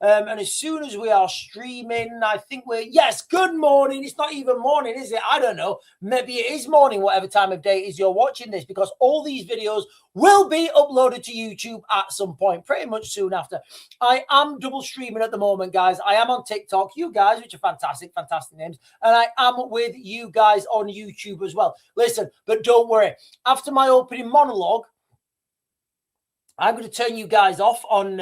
And as soon as we are streaming, I think yes, good morning. It's not even morning, is it? I don't know. Maybe it is morning, whatever time of day it is you're watching this, because all these videos will be uploaded to YouTube at some point, pretty much soon after. I am double streaming at the moment, guys. I am on TikTok, you guys, which are fantastic names. And I am with you guys on YouTube as well. Listen, but don't worry. After my opening monologue, I'm going to turn you guys off on.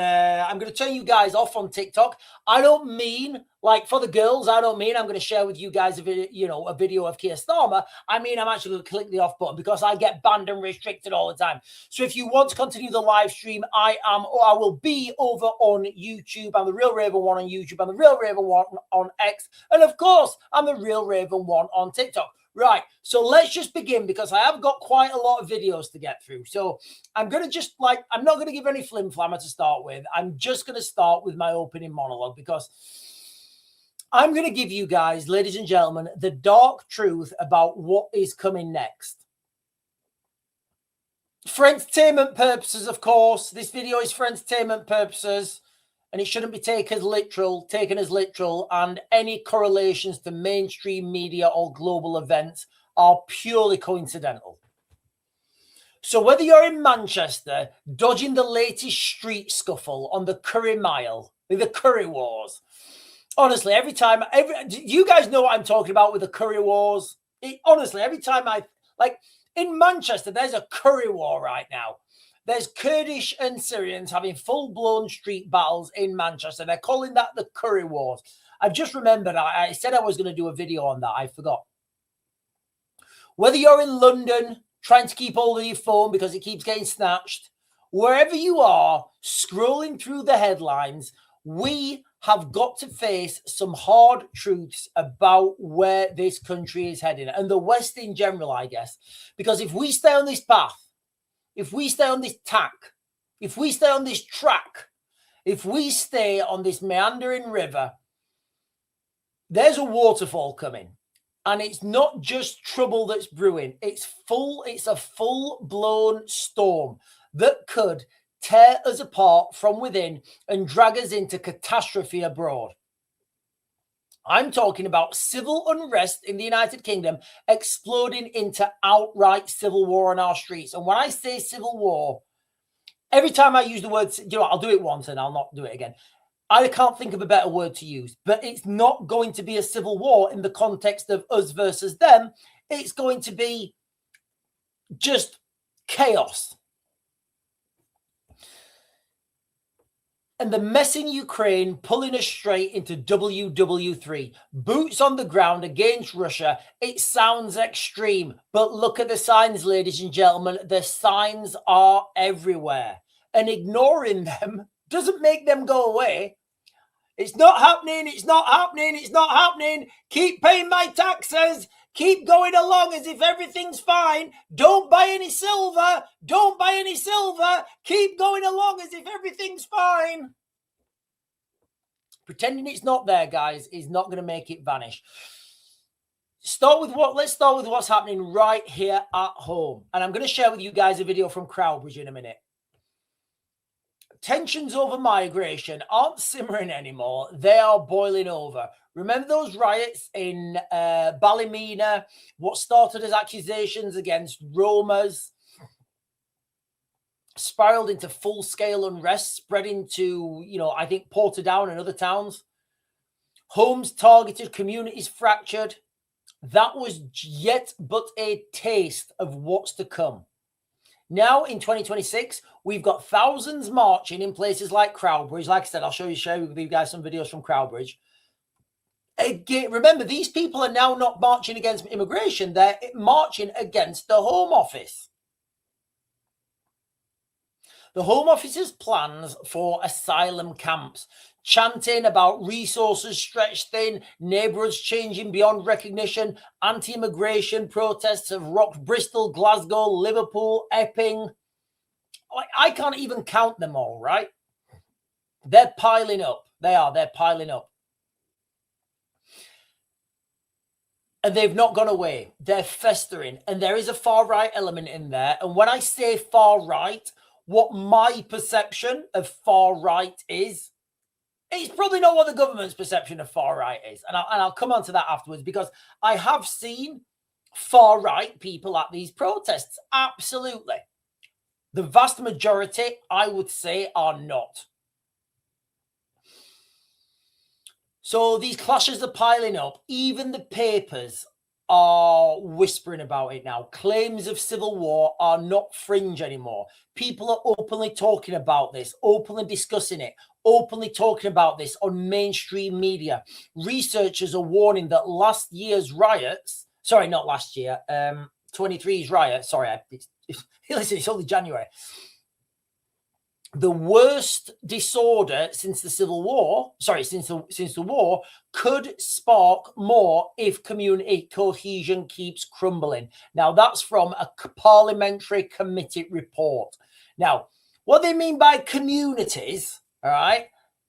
TikTok. I don't mean like for the girls. I don't mean I'm going to share with you guys a video of Keir Starmer. I mean I'm actually going to click the off button because I get banned and restricted all the time. So if you want to continue the live stream, I will be over on YouTube. I'm the Real Raven 1 on YouTube. I'm the Real Raven 1 on X, and of course I'm the Real Raven 1 on TikTok. Right, so let's just begin because I have got quite a lot of videos to get through. So I'm going to I'm not going to give any flim-flammer to start with. I'm just going to start with my opening monologue because I'm going to give you guys, ladies and gentlemen, the dark truth about what is coming next. For entertainment purposes, of course, this video is for entertainment purposes. And it shouldn't be taken as literal, and any correlations to mainstream media or global events are purely coincidental. So whether you're in Manchester, dodging the latest street scuffle on the Curry Mile, with the Curry Wars, honestly, you guys know what I'm talking about with the Curry Wars. Honestly, every time in Manchester, there's a Curry War right now. There's Kurdish and Syrians having full-blown street battles in Manchester. They're calling that the Curry Wars. I've just remembered, I said I was going to do a video on that. I forgot. Whether you're in London, trying to keep hold of your phone because it keeps getting snatched, wherever you are, scrolling through the headlines, we have got to face some hard truths about where this country is heading, and the West in general, I guess. Because if we stay on this path, if we stay on this tack, if we stay on this track, if we stay on this meandering river, there's a waterfall coming. And it's not just trouble that's brewing. It's a full-blown storm that could tear us apart from within and drag us into catastrophe abroad. I'm talking about civil unrest in the United Kingdom exploding into outright civil war on our streets. And when I say civil war, every time I use the word, I'll do it once and I'll not do it again. I can't think of a better word to use, but it's not going to be a civil war in the context of us versus them. It's going to be just chaos. And the mess in Ukraine pulling us straight into WW3. Boots on the ground against Russia. It sounds extreme, but look at the signs, ladies and gentlemen. The signs are everywhere. And ignoring them doesn't make them go away. It's not happening. It's not happening. It's not happening. Keep paying my taxes. Keep going along as if everything's fine. Don't buy any silver. Don't buy any silver. Keep going along as if everything's fine. Pretending it's not there, guys, is not going to make it vanish. Let's start with what's happening right here at home. And I'm going to share with you guys a video from Crowbridge in a minute. Tensions over migration aren't simmering anymore. They are boiling over. Remember those riots in Ballymena? What started as accusations against Romas spiraled into full-scale unrest, spreading to, I think Portadown and other towns. Homes targeted, communities fractured. That was yet but a taste of what's to come. Now, in 2026, we've got thousands marching in places like Crowbridge. Like I said, I'll share with you guys some videos from Crowbridge. Again, remember, these people are now not marching against immigration. They're marching against the Home Office. The Home Office's plans for asylum camps, chanting about resources stretched thin, neighbourhoods changing beyond recognition, anti-immigration protests have rocked Bristol, Glasgow, Liverpool, Epping. I can't even count them all, right? They're piling up. They're piling up. And they've not gone away. They're festering. And there is a far-right element in there. And when I say far-right, what my perception of far-right is, It's probably not what the government's perception of far right is. And I'll come on to that afterwards, because I have seen far right people at these protests. Absolutely. The vast majority, I would say, are not. So these clashes are piling up. Even the papers are whispering about it now. Claims of civil war are not fringe anymore. People are openly talking about this, openly discussing it, openly talking about this on mainstream media. Researchers are warning that last year's riots, sorry, not last year, 23's riot, sorry, listen, it's only January. The worst disorder since the Civil War, since the war, could spark more if community cohesion keeps crumbling. Now, that's from a parliamentary committee report. Now, what they mean by communities, all right,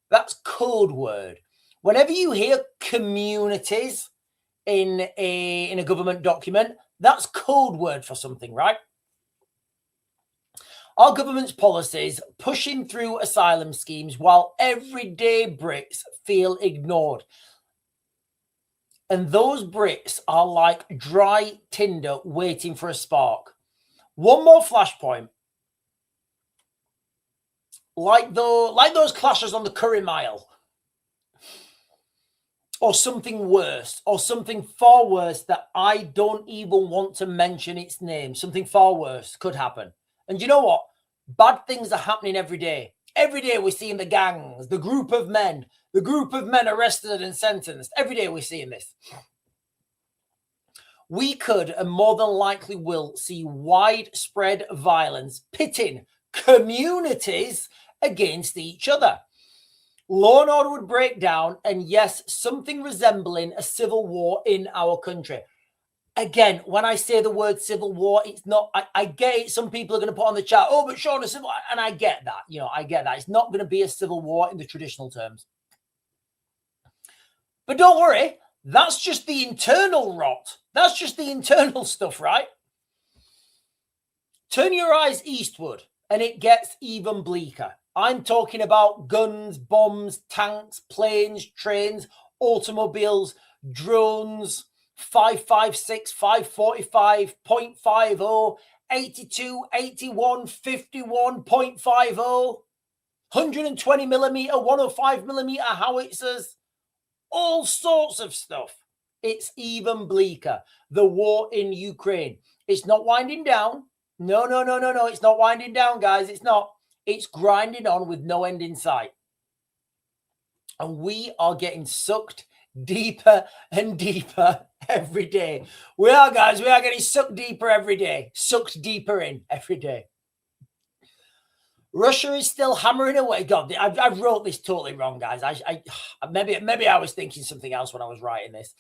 that's code word. Whenever you hear communities in a government document, that's code word for something, right? Our government's policies pushing through asylum schemes while everyday Brits feel ignored. And those Brits are like dry tinder waiting for a spark. One more flashpoint. Like those clashes on the Curry Mile. Or something worse, or something far worse that I don't even want to mention its name. Something far worse could happen. And you know what? Bad things are happening every day. Every day we're seeing the gangs, the group of men arrested and sentenced. Every day we're seeing this. We could, and more than likely will, see widespread violence pitting communities against each other. Law and order would break down, and yes, something resembling a civil war in our country. Again, when I say the word civil war, it's not, I get it. Some people are going to put on the chat, oh, but Sean, a civil, and I get that. You know, I get that. It's not going to be a civil war in the traditional terms. But don't worry, that's just the internal rot. That's just the internal stuff, right? Turn your eyes eastward, and it gets even bleaker. I'm talking about guns, bombs, tanks, planes, trains, automobiles, drones, 5.56, 5.45, 0.50, 82, 81, 51.50, 120 millimeter, 105 millimeter howitzers, all sorts of stuff. It's even bleaker. The war in Ukraine. It's not winding down. No. It's not winding down, guys. It's not. It's grinding on with no end in sight. And we are getting sucked deeper and deeper every day. We are, guys. We are getting sucked deeper every day. Sucked deeper in every day. Russia is still hammering away. God, I wrote this totally wrong, guys. Maybe I was thinking something else when I was writing this.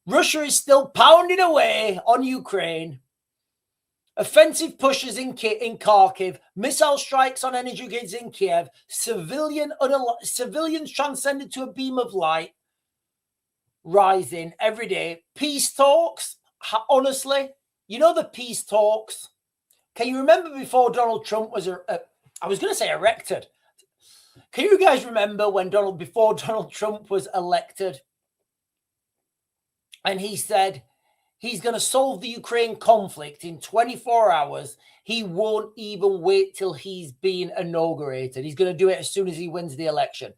Russia is still pounding away on Ukraine. Offensive pushes in Kharkiv, missile strikes on energy grids in Kiev, civilians transcended to a beam of light, rising every day. Peace talks, honestly, you know the peace talks. Can you remember before Donald Trump was, I was going to say erected. Can you guys remember when before Donald Trump was elected? And he said he's going to solve the Ukraine conflict in 24 hours. He won't even wait till he's been inaugurated. He's going to do it as soon as he wins the election.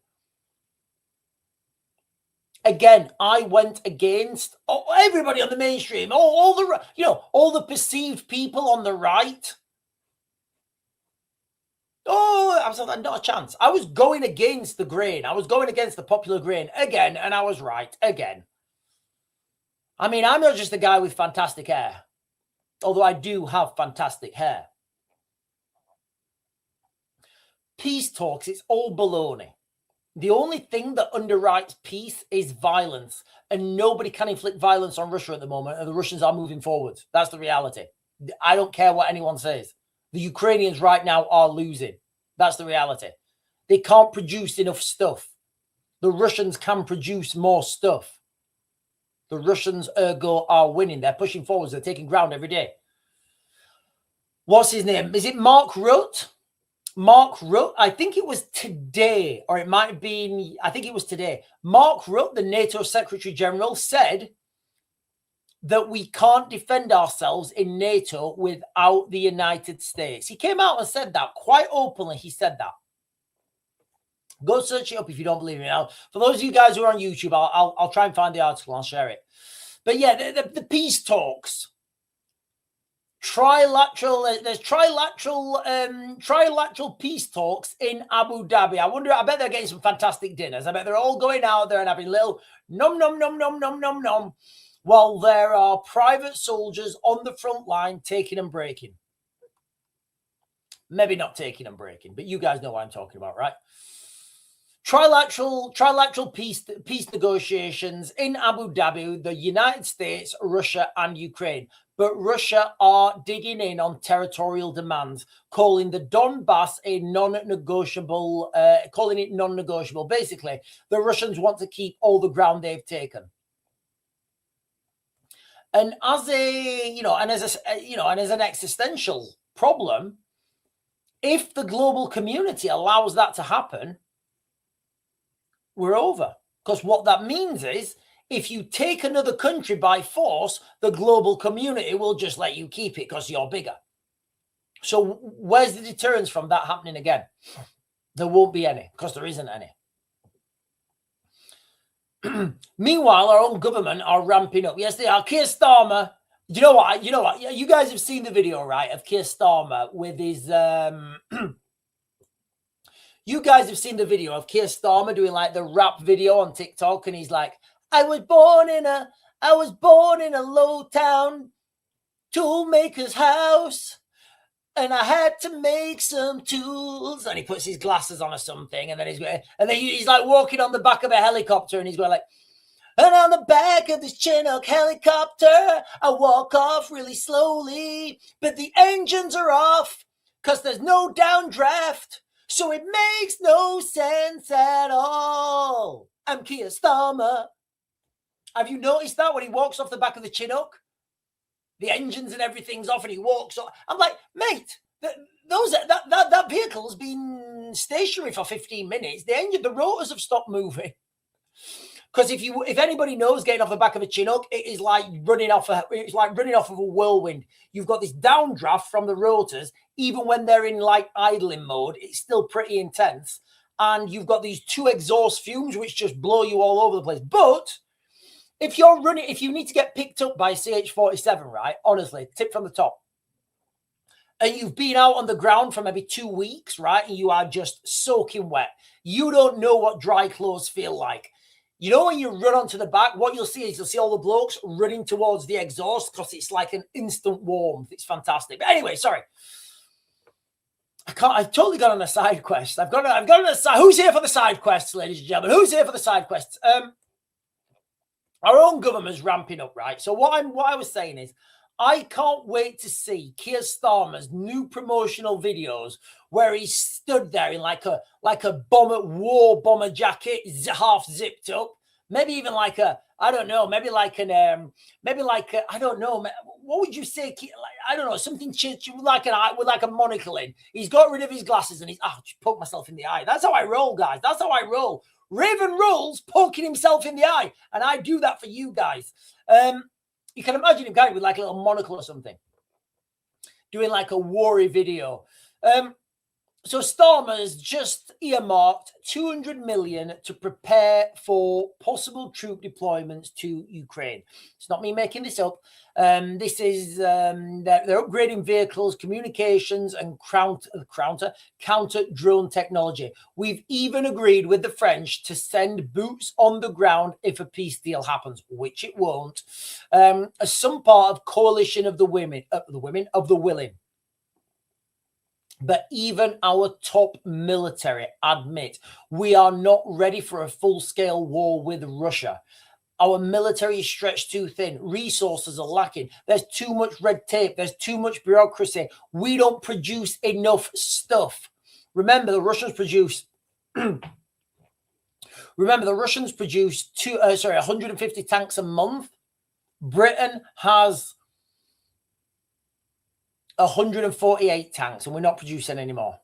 Again, I went against everybody on the mainstream, all the perceived people on the right. Oh, I was like, not a chance. I was going against the grain. I was going against the popular grain again, and I was right again. I mean, I'm not just a guy with fantastic hair, although I do have fantastic hair. Peace talks, it's all baloney. The only thing that underwrites peace is violence, and nobody can inflict violence on Russia at the moment, and the Russians are moving forward. That's the reality. I don't care what anyone says. The Ukrainians right now are losing. That's the reality. They can't produce enough stuff. The Russians can produce more stuff. The Russians, ergo, are winning. They're pushing forwards. They're taking ground every day. What's his name? Is it Mark Rutte? Mark Rutte, I think it was today, or it might have been, I think it was today. Mark Rutte, the NATO Secretary General, said that we can't defend ourselves in NATO without the United States. He came out and said that quite openly. He said that. Go search it up if you don't believe me. Now, for those of you guys who are on YouTube, I'll try and find the article. I'll share it. But yeah, the peace talks. There's trilateral peace talks in Abu Dhabi. I bet they're getting some fantastic dinners. I bet they're all going out there and having little nom nom nom nom nom nom nom, while there are private soldiers on the front line taking and breaking. Maybe not taking and breaking, but you guys know what I'm talking about, right? Trilateral peace negotiations in Abu Dhabi, the United States, Russia, and Ukraine. But Russia are digging in on territorial demands, calling the Donbass a non-negotiable, calling it non-negotiable. Basically, the Russians want to keep all the ground they've taken. And as an existential problem, if the global community allows that to happen, we're over. Because what that means is, if you take another country by force, the global community will just let you keep it because you're bigger. So where's the deterrence from that happening again? There won't be any, because there isn't any. Meanwhile, our own government are ramping up. Yes, they are. Keir Starmer, you know what? You guys have seen the video, right, of Keir Starmer with his... You guys have seen the video of Keir Starmer doing like the rap video on TikTok, and he's like, I was born in a low town toolmaker's house, and I had to make some tools. And he puts his glasses on or something, and then he's like walking on the back of a helicopter, and he's going like, and on the back of this Chinook helicopter, I walk off really slowly, but the engines are off because there's no downdraft. So it makes no sense at all. I'm Keir Starmer. Have you noticed that when he walks off the back of the Chinook? The engines and everything's off and he walks off. I'm like, mate, that vehicle's been stationary for 15 minutes. The rotors have stopped moving. Because if anybody knows getting off the back of a Chinook, it is like running off of a whirlwind. You've got this downdraft from the rotors, even when they're in like idling mode, it's still pretty intense. And you've got these two exhaust fumes which just blow you all over the place. But if you need to get picked up by CH-47, right? Honestly, tip from the top. And you've been out on the ground for maybe 2 weeks, right? And you are just soaking wet. You don't know what dry clothes feel like. You know, when you run onto the back, what you'll see all the blokes running towards the exhaust because it's like an instant warmth. It's fantastic. But anyway, sorry. I've totally got on a side quest. I've got on a side. Who's here for the side quests, ladies and gentlemen? Who's here for the side quests? Our own government's ramping up, right? So what I was saying is, I can't wait to see Keir Starmer's new promotional videos where he's stood there in like a war bomber jacket, half zipped up, maybe even like a, I don't know, what would you say? I don't know, something with like a monocle in. He's got rid of his glasses and just poked myself in the eye. That's how I roll, guys. That's how I roll. Raven rolls poking himself in the eye, and I do that for you guys. You can imagine him going with like a little monocle or something, doing like a worry video. So Starmer's just earmarked 200 million to prepare for possible troop deployments to Ukraine. It's not me making this up. This is they're upgrading vehicles, communications, and counter drone technology. We've even agreed with the French to send boots on the ground if a peace deal happens, which it won't. As some part of coalition of the willing. But even our top military admit we are not ready for a full-scale war with Russia. Our military is stretched too thin. Resources are lacking. There's too much red tape. There's too much bureaucracy. We don't produce enough stuff. Remember, the Russians produce 150 tanks a month. Britain has 148 tanks, and we're not producing anymore.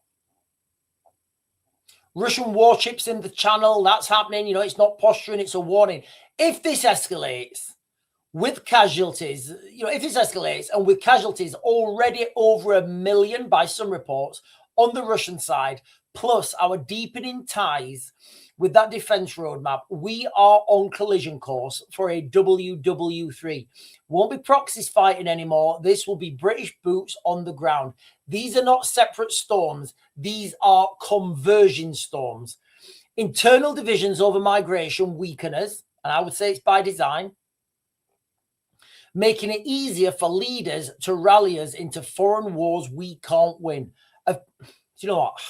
Russian warships in the channel, that's happening. You know, it's not posturing, it's a warning. If this escalates with casualties, you know, if this escalates and with casualties already over 1 million by some reports on the Russian side, plus our deepening ties with that defense roadmap, we are on collision course for a WW3. Won't be proxies fighting anymore. This will be British boots on the ground. These are not separate storms. These are conversion storms. Internal divisions over migration weaken us, and I would say it's by design, making it easier for leaders to rally us into foreign wars we can't win. You know what?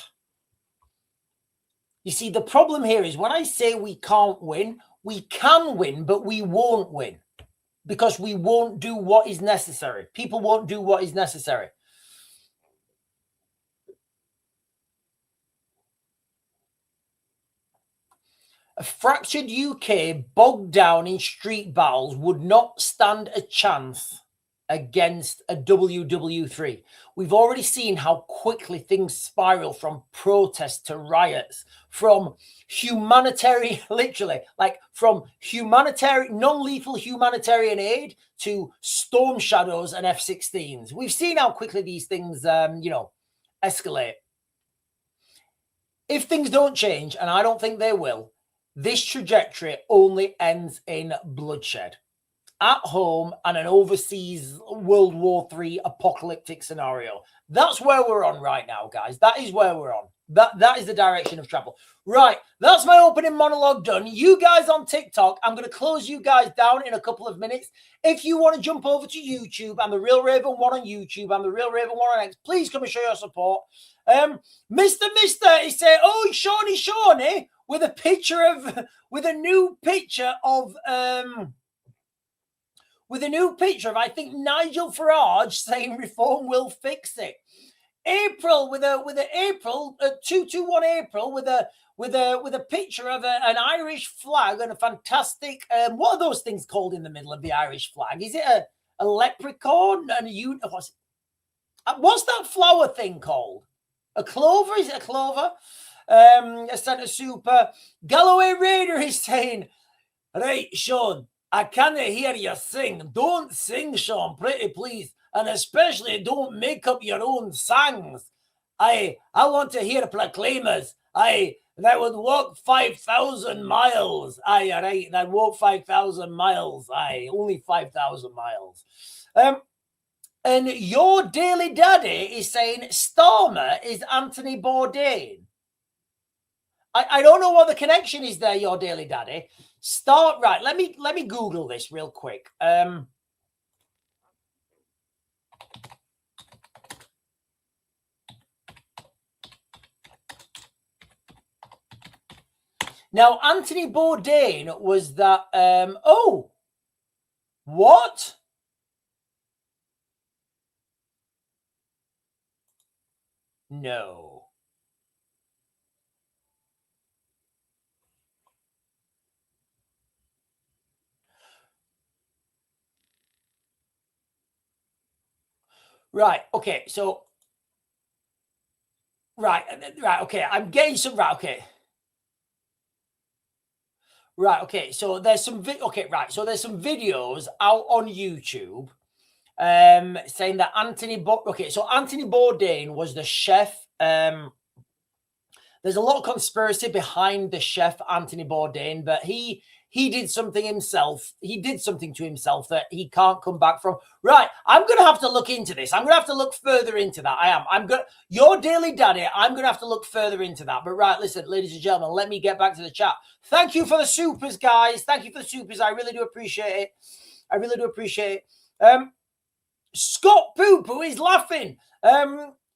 You see, the problem here is when I say we can't win, we can win, but we won't win because we won't do what is necessary. People won't do what is necessary. A fractured UK bogged down in street battles would not stand a chance against a WW3. We've already seen how quickly things spiral from protests to riots, from humanitarian, literally, like from humanitarian, non-lethal humanitarian aid to storm shadows and F-16s. We've seen how quickly these things, escalate. If things don't change, and I don't think they will, this trajectory only ends in bloodshed at home and an overseas World War III apocalyptic scenario. That's where we're on right now, guys. That is where we're on. That is the direction of travel. Right, that's my opening monologue done. You guys on TikTok, I'm going to close you guys down in a couple of minutes. If you want to jump over to YouTube, and the Real Raven 1 on YouTube, and the Real Raven 1 on X, please come and show your support. Mister is saying, oh, Shawnee, with a picture of, with a new picture of, I think, Nigel Farage saying reform will fix it. April with a April 221 April with a picture of an Irish flag and a fantastic what are those things called in the middle of the Irish flag? Is it a leprechaun and what's that flower thing called? A clover? Is it a clover? A Santa Super. Galloway Raider is saying, right, Sean, I can't hear you sing. Don't sing, Sean, pretty please. And especially don't make up your own songs. I want to hear proclaimers. That would walk 5,000 miles. Right, that walk 5,000 miles. Only 5,000 miles. And your daily daddy is saying Starmer is Anthony Bourdain. I don't know what the connection is there, your daily daddy. Right, let me Google this real quick. Now, Anthony Bourdain was that, oh, what? No. Right, okay, so, right, okay, I'm getting some, right, okay. Right, okay, so there's some, so there's some videos out on YouTube saying that Anthony Bourdain was the chef. There's a lot of conspiracy behind the chef Anthony Bourdain, but he did something himself. He did something to himself that he can't come back from. Right, I'm going to have to look into this. I'm going to have to look further into that. Your daily daddy, I'm going to have to look further into that. But right, listen, ladies and gentlemen, let me get back to the chat. Thank you for the supers, guys. Thank you for the supers. I really do appreciate it. Scott Poo-Poo is laughing.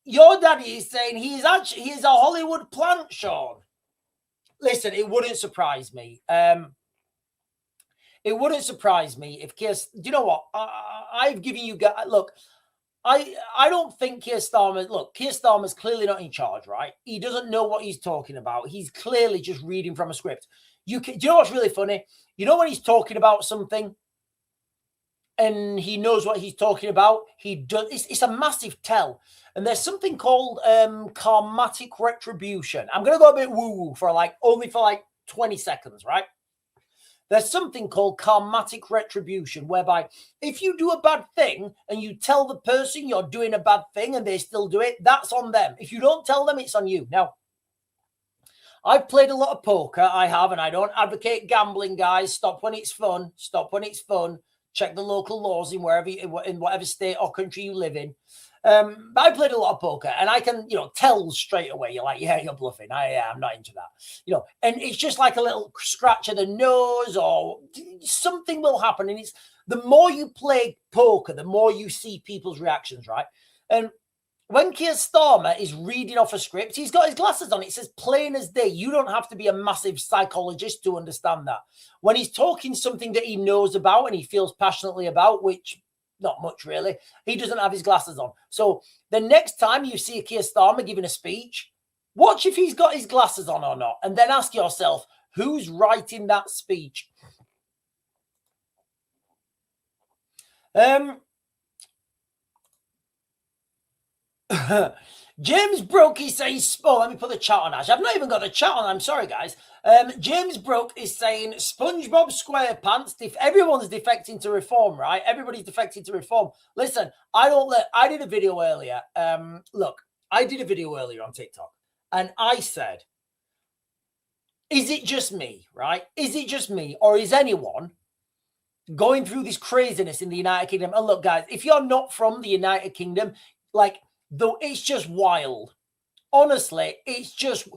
Your daddy is saying he is a Hollywood plant, Sean. Listen, it wouldn't surprise me. It wouldn't surprise me if Keir. Do you know what? I've given you guys. Look, I don't think Keir Starmer. Look, Keir Starmer's clearly not in charge, right? He doesn't know what he's talking about. He's clearly just reading from a script. Do you know what's really funny? You know when he's talking about something, and he knows what he's talking about. He does. It's a massive tell. And there's something called karmatic retribution. I'm going to go a bit woo-woo for only for 20 seconds, right? There's something called karmatic retribution, whereby if you do a bad thing and you tell the person you're doing a bad thing and they still do it, that's on them. If you don't tell them, it's on you. Now, I've played a lot of poker. I have, and I don't advocate gambling, guys. Stop when it's fun. Stop when it's fun. Check the local laws in whatever state or country you live in. I played a lot of poker, and I can, tell straight away. You're like, yeah, you're bluffing. I'm not into that. And it's just like a little scratch of the nose, or something will happen. And it's the more you play poker, the more you see people's reactions, right? And when Keir Starmer is reading off a script, he's got his glasses on. It says plain as day. You don't have to be a massive psychologist to understand that. When he's talking something that he knows about and he feels passionately about, which not much really, he doesn't have his glasses on. So the next time you see a Keir Starmer giving a speech, watch if he's got his glasses on or not, and then ask yourself, who's writing that speech? James Broke is saying, let me put the chat on, Ash. I've not even got the chat on. I'm sorry, guys. James Broke is saying SpongeBob SquarePants. Everyone's defecting to reform, right? Everybody's defecting to reform. Listen, I did a video earlier. Look, I did a video earlier on TikTok, and I said, is it just me, right? Is it just me, or is anyone going through this craziness in the United Kingdom? And look, guys, if you're not from the United Kingdom, though, it's just wild. Honestly, it's just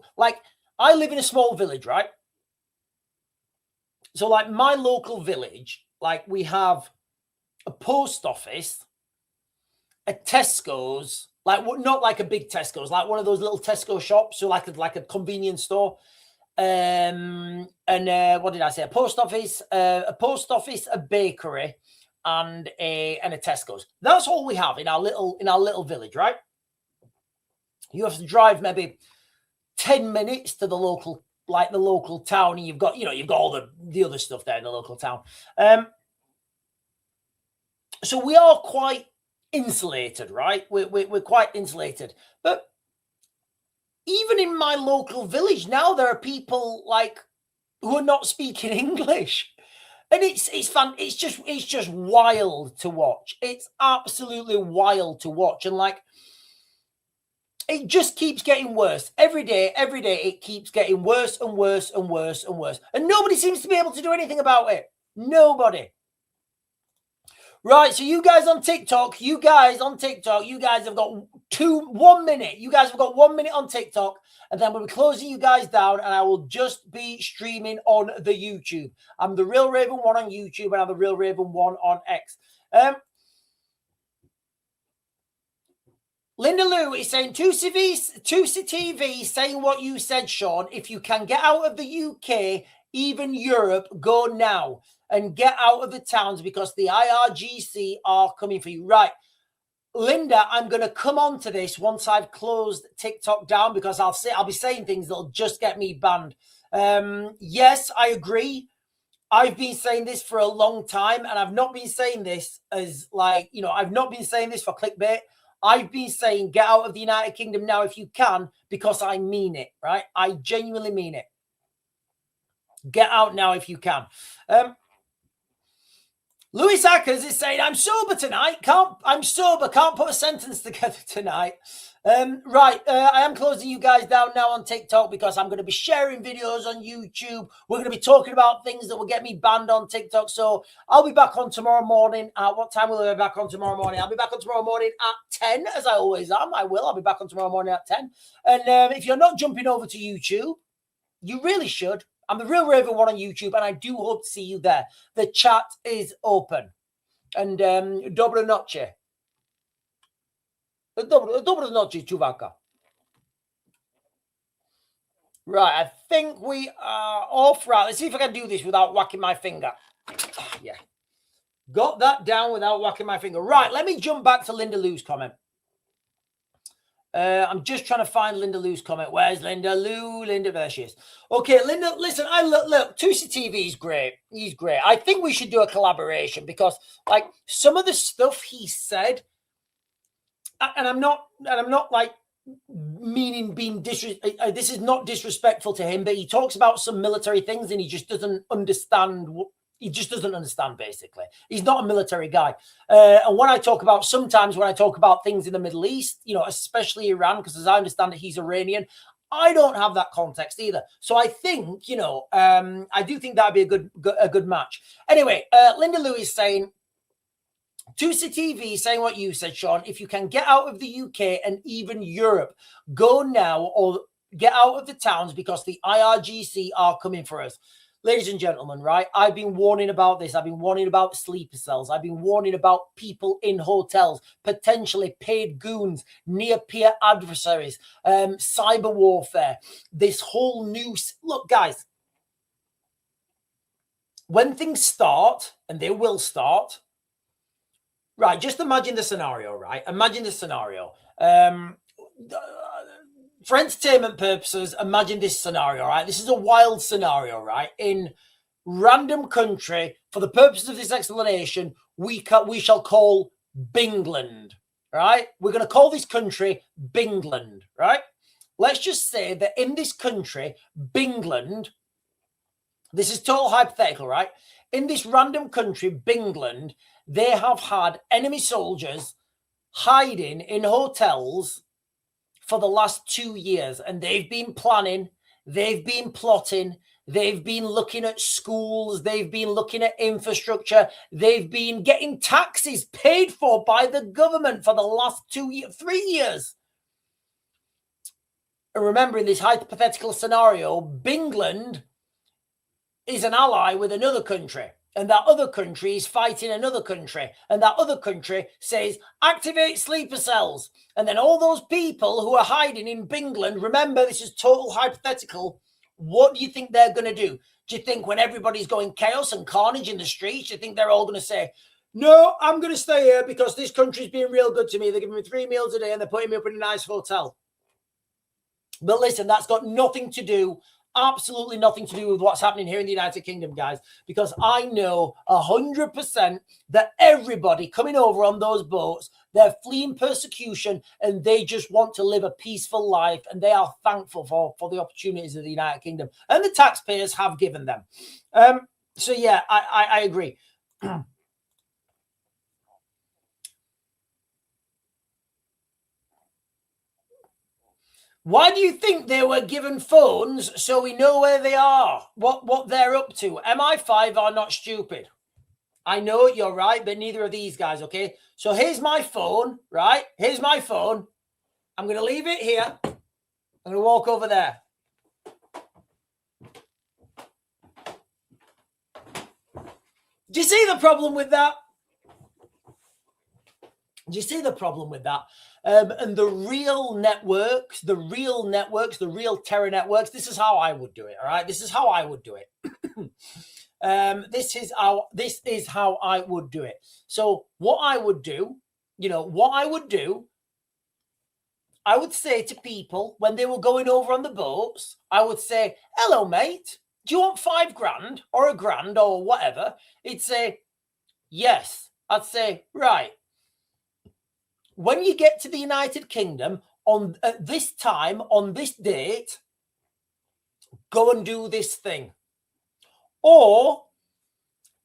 I live in a small village, right? So my local village, we have a post office, a Tesco's, not like a big Tesco's, like one of those little Tesco shops, so like a convenience store. And what did I say? A post office, a bakery, and a Tesco's. That's all we have in our little village, right? You have to drive maybe 10 minutes to the local town, and you've got all the other stuff there in the local town. So we are quite insulated, right? We're quite insulated. But even in my local village now, there are people who are not speaking English. And it's fun. It's just wild to watch. It's absolutely wild to watch. And it just keeps getting worse. Every day, it keeps getting worse and worse and worse and worse. And nobody seems to be able to do anything about it. Nobody. Right, so you guys on TikTok, you guys have got 1 minute. You guys have got 1 minute on TikTok, and then we'll be closing you guys down, and I will just be streaming on the YouTube. I'm the Real Raven 1 on YouTube, and I'm the Real Raven 1 on X. Linda Lou is saying, Tusi TV saying what you said, Sean. If you can get out of the UK, even Europe, go now and get out of the towns because the IRGC are coming for you. Right. Linda, I'm going to come on to this once I've closed TikTok down because I'll be saying things that'll just get me banned. Yes, I agree. I've been saying this for a long time, and I've not been saying this as I've not been saying this for clickbait. I've been saying get out of the United Kingdom now if you can, because I mean it, right? I genuinely mean it. Get out now if you can. Louis Ackers is saying, I'm sober tonight. Can't put a sentence together tonight. Right. I am closing you guys down now on TikTok because I'm going to be sharing videos on YouTube. We're going to be talking about things that will get me banned on TikTok. So I'll be back on tomorrow morning. What time will I be back on tomorrow morning? I'll be back on tomorrow morning at 10, as I always am. I'll be back on tomorrow morning at 10. And if you're not jumping over to YouTube, you really should. I'm the Real Raven 1 on YouTube, and I do hope to see you there. The chat is open. And Dobra noche. Dobra noche, Chewbacca. Right, I think we are off. Right, let's see if I can do this without whacking my finger. Yeah. Got that down without whacking my finger. Right, let me jump back to Linda Lou's comment. I'm just trying to find Linda Lou's comment. Where's Linda Lou? Linda, there she is. Okay, Linda, listen, look, Tusi TV is great. He's great. I think we should do a collaboration because, like, some of the stuff he said, and I'm not like meaning being this is not disrespectful to him, but he talks about some military things and he just doesn't understand. He just doesn't understand, basically. He's not a military guy. And when I talk about, sometimes when I talk about things in the Middle East, you know, especially Iran, because as I understand that he's Iranian, I don't have that context either. So I think, you know, I do think that'd be a good match. Anyway, Linda Lou is saying, Tusi TV saying what you said, Sean. If you can get out of the UK and even Europe, go now or get out of the towns because the IRGC are coming for us. Ladies and gentlemen, right? I've been warning about this. I've been warning about sleeper cells. I've been warning about people in hotels, potentially paid goons, near-peer adversaries, cyber warfare, this whole new... Look, guys, when things start, and they will start, right, just imagine the scenario, right? Imagine the scenario. For entertainment purposes, imagine this scenario, right? This is a wild scenario, right? In random country, for the purposes of this explanation, we shall call Bingland, right? We're going to call this country Bingland, right? Let's just say that in this country, Bingland, this is total hypothetical, right? In this random country, Bingland, they have had enemy soldiers hiding in hotels for the last 2 years, and they've been planning, they've been plotting, they've been looking at schools, they've been looking at infrastructure, they've been getting taxes paid for by the government for the last 3 years. And remember, in this hypothetical scenario, Bingland is an ally with another country, and that other country is fighting another country, and that other country says, activate sleeper cells. And then all those people who are hiding in Bingland, remember, this is total hypothetical, what do you think they're going to do? Do you think when everybody's going chaos and carnage in the streets, do you think they're all going to say, no, I'm going to stay here because this country's being real good to me. They're giving me 3 meals a day and they're putting me up in a nice hotel. But listen, that's got nothing to do, absolutely nothing to do with what's happening here in the United Kingdom, guys, because I know 100% that everybody coming over on those boats, they're fleeing persecution and they just want to live a peaceful life, and they are thankful for the opportunities of the United Kingdom, and the taxpayers have given them. So yeah, I agree. Why do you think they were given phones so we know where they are, what they're up to? MI5 are not stupid. I know you're right, but neither of these guys, okay? So here's my phone, right? Here's my phone. I'm going to leave it here. I'm going to walk over there. Do you see the problem with that? Do you see the problem with that? And the real networks, the real terror networks, this is how I would do it, all right? This is how I would do it. This is how I would do it. So what I would do, I would say to people when they were going over on the boats, I would say, hello, mate. Do you want $5,000 or $1,000 or whatever? He'd say, yes. I'd say, right. When you get to the United Kingdom at this time, on this date, go and do this thing. Or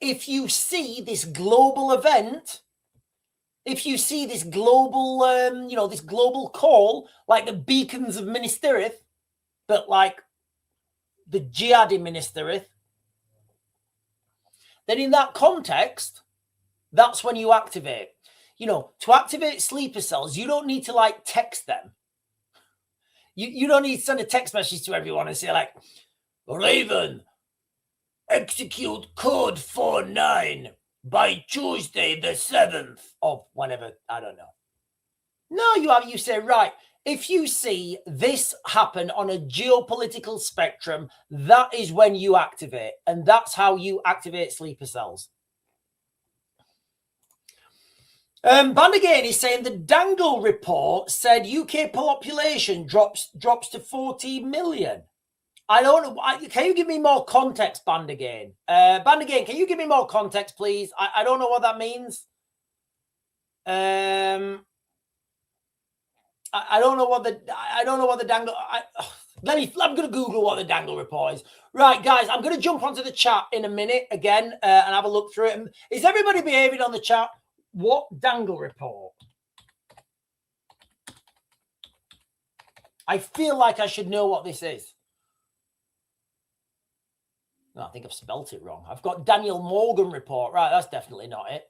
if you see this global event, if you see this global, this global call, like the beacons of Minas Tirith, but like the jihad in Minas Tirith, then in that context, that's when you activate. To activate sleeper cells, you don't need to like text them. You don't need to send a text message to everyone and say like, Raven, execute code 49 by Tuesday the 7th of whenever, I don't know. No, you say, right, if you see this happen on a geopolitical spectrum, that is when you activate. And that's how you activate sleeper cells. Bandagain is saying the Dangle report said UK population drops to 14 million. I don't know. Can you give me more context, Bandagain? Bandagain, can you give me more context, please? I don't know what that means. I don't know what the Dangle. I'm going to Google what the Dangle report is. Right, guys, I'm going to jump onto the chat in a minute again and have a look through it. Is everybody behaving on the chat? What Dangle report? I feel like I should know what this is. No, I think I've spelt it wrong. I've got Daniel Morgan report. Right, that's definitely not it.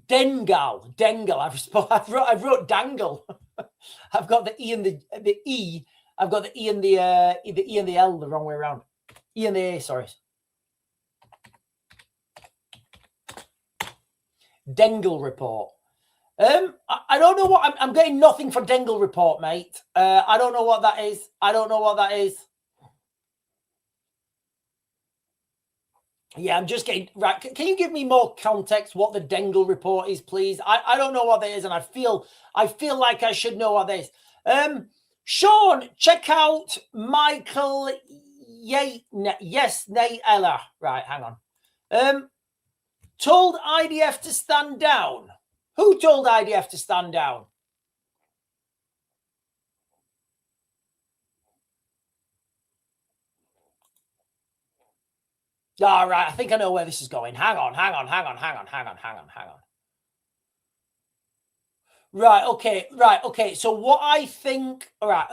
Dengal. I wrote Dangle. I've got the E and the E. I've got the E and the E and the L the wrong way around. E and the A, sorry. Dengle report. I don't know what I'm getting nothing for Dengle report, mate. I don't know what that is. Yeah, I'm just getting right. Can you give me more context what the Dengle report is, please? I don't know what that is, and I feel like I should know what that is. Sean, check out Michael Ella. Right, hang on. Told IDF to stand down. Who told IDF to stand down? All right, I think I know where this is going. Hang on. Right, okay. So what I think, all right,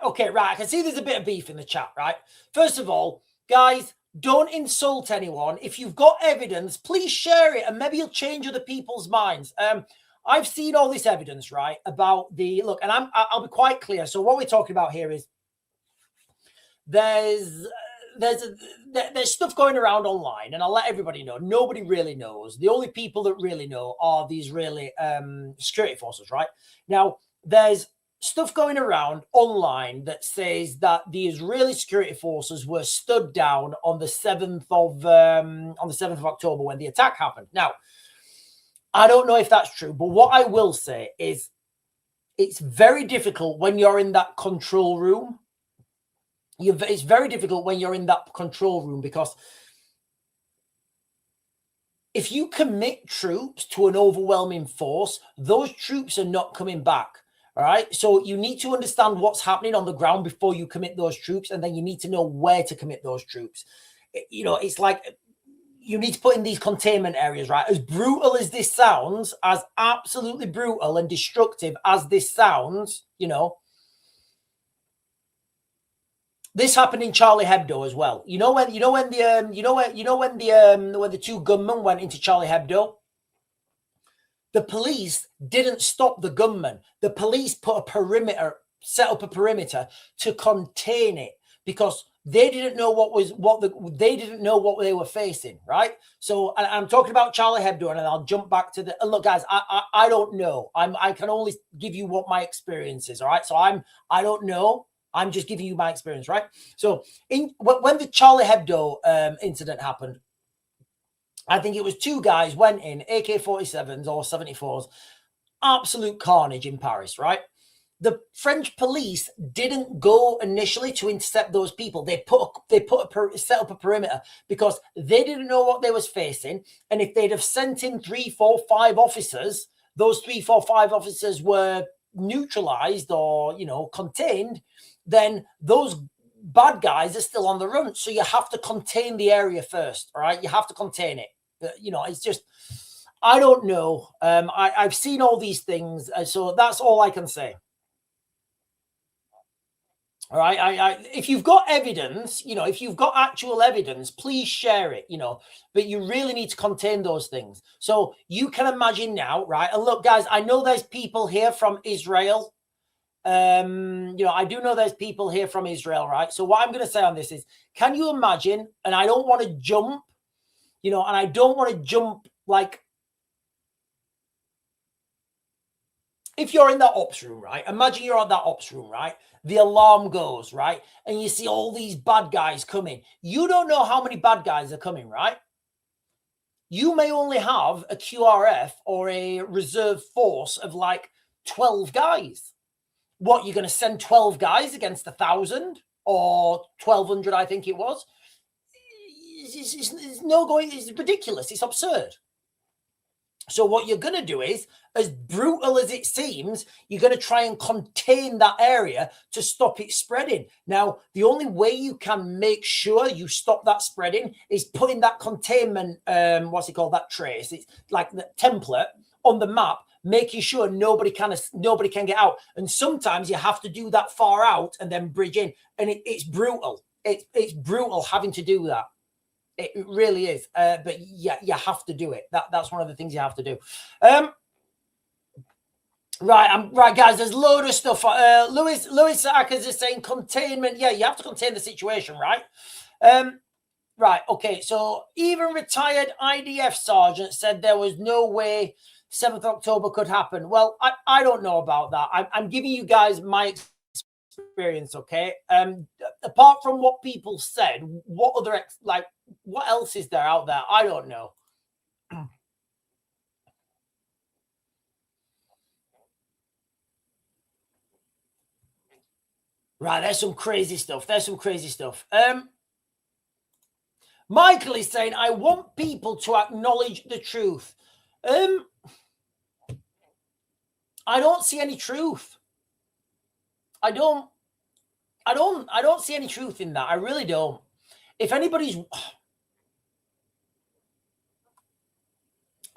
okay, right. I can see there's a bit of beef in the chat, right? First of all, guys, don't insult anyone. If you've got evidence, please share it, and maybe you'll change other people's minds. I've seen all this evidence, right, about the look, and I'll be quite clear. So what we're talking about here is there's stuff going around online, and I'll let everybody know. Nobody really knows. The only people that really know are the Israeli security forces, right? Now, there's stuff going around online that says that the Israeli security forces were stood down on the 7th of October when the attack happened. Now, I don't know if that's true, but what I will say is it's very difficult when you're in that control room. It's very difficult when you're in that control room, because if you commit troops to an overwhelming force, those troops are not coming back. All right. So you need to understand what's happening on the ground before you commit those troops. And then you need to know where to commit those troops. It's like you need to put in these containment areas, right? As brutal as this sounds, as absolutely brutal and destructive as this sounds, this happened in Charlie Hebdo as well. When the two gunmen went into Charlie Hebdo, the police didn't stop the gunmen. The police set up a perimeter to contain it, because they didn't know they didn't know what they were facing, right? So, and I'm talking about Charlie Hebdo, and I'll jump back to and look, guys, I don't know. I can only give you what my experience is, all right? So I don't know. I'm just giving you my experience, right? So when the Charlie Hebdo incident happened, I think it was two guys went in, AK-47s or 74s, absolute carnage in Paris, right? The French police didn't go initially to intercept those people. They set up a perimeter because they didn't know what they was facing. And if they'd have sent in 3, 4, 5 officers, those 3, 4, 5 officers were neutralized or, contained, then those bad guys are still on the run. So you have to contain the area first, all right? You have to contain it. It's just, I don't know. I've seen all these things. So that's all I can say. All right. If you've got evidence, if you've got actual evidence, please share it, but you really need to contain those things. So you can imagine now, right? And look, guys, I know there's people here from Israel. I do know there's people here from Israel, right? So what I'm going to say on this is, can you imagine? And I don't want to jump, like, if you're in that ops room, right? Imagine you're at that ops room, right? The alarm goes, right? And you see all these bad guys coming. You don't know how many bad guys are coming, right? you may only have a QRF or a reserve force of like 12 guys. What, you're going to send 12 guys against 1,000 or 1,200, I think it was? It's no going, it's ridiculous. It's absurd. So what you're going to do is, as brutal as it seems, you're going to try and contain that area to stop it spreading. Now, the only way you can make sure you stop that spreading is putting that containment, what's it called, that trace, it's like the template on the map, making sure nobody can get out. And sometimes you have to do that far out and then bridge in. And it's brutal. It's brutal having to do that. It really is. But yeah, you have to do it. That's one of the things you have to do. Right, guys. There's a load of stuff. Lewis Ackers is saying containment. Yeah, you have to contain the situation, right? Right. Okay. So even retired IDF sergeant said there was no way 7th October could happen. Well, I don't know about that. I'm giving you guys my experience. Okay. Apart from what people said, what other what else is there out there? I don't know. Right, there's some crazy stuff. Michael is saying, I want people to acknowledge the truth. I don't see any truth. I don't see any truth in that. I really don't. If anybody's,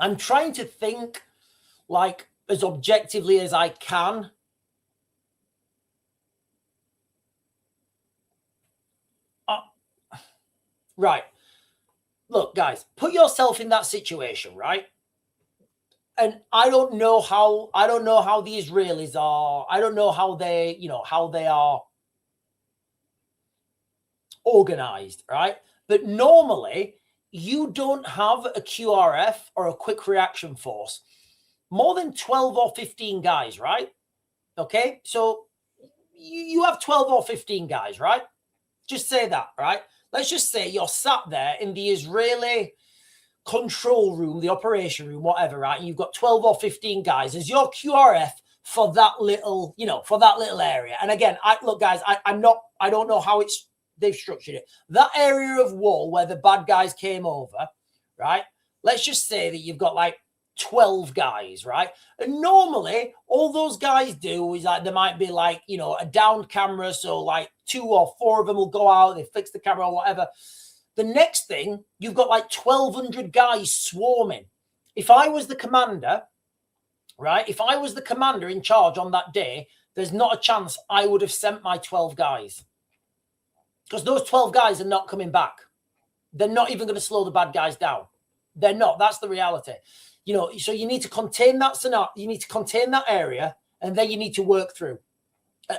I'm trying to think like as objectively as I can. Right. Look, guys, put yourself in that situation, right? And I don't know how the Israelis are. I don't know how they are organized, right? But normally you don't have a QRF or a quick reaction force more than 12 or 15 guys, right? Okay, so you have 12 or 15 guys, right? Just say that, right? Let's just say you're sat there in the Israeli control room, the operation room, whatever, right? And you've got 12 or 15 guys as your QRF for that little, for that little area. And again, look, guys, I don't know how they've structured it. That area of wall where the bad guys came over, right? Let's just say that you've got like 12 guys, right? And normally all those guys do is like, there might be like, a downed camera. So like 2 or 4 of them will go out, they fix the camera or whatever. The next thing, you've got like 1,200 guys swarming. If I was the commander, right? If I was the commander in charge on that day, there's not a chance I would have sent my 12 guys. Because those 12 guys are not coming back. They're not even going to slow the bad guys down. They're not. That's the reality. So you need to contain that scenario. You need to contain that area, and then you need to work through.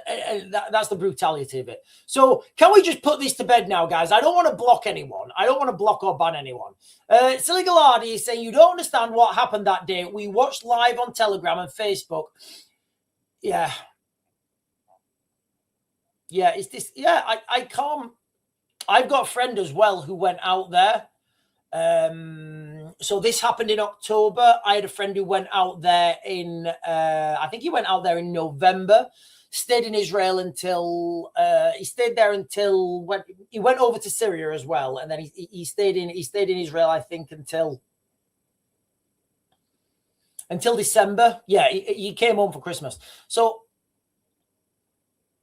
And that's the brutality of it. So can we just put this to bed now, guys? I don't want to block anyone. I don't want to block or ban anyone. Silly Gallardi is saying, you don't understand what happened that day. We watched live on Telegram and Facebook. Yeah. Yeah, it's this. Yeah, I can't. I've got a friend as well who went out there. So this happened in October. I had a friend who went out there I think he went out there in November, stayed in Israel until he stayed there until when he went over to Syria as well, and then he stayed in Israel, I think, until December. Yeah, he came home for Christmas. So,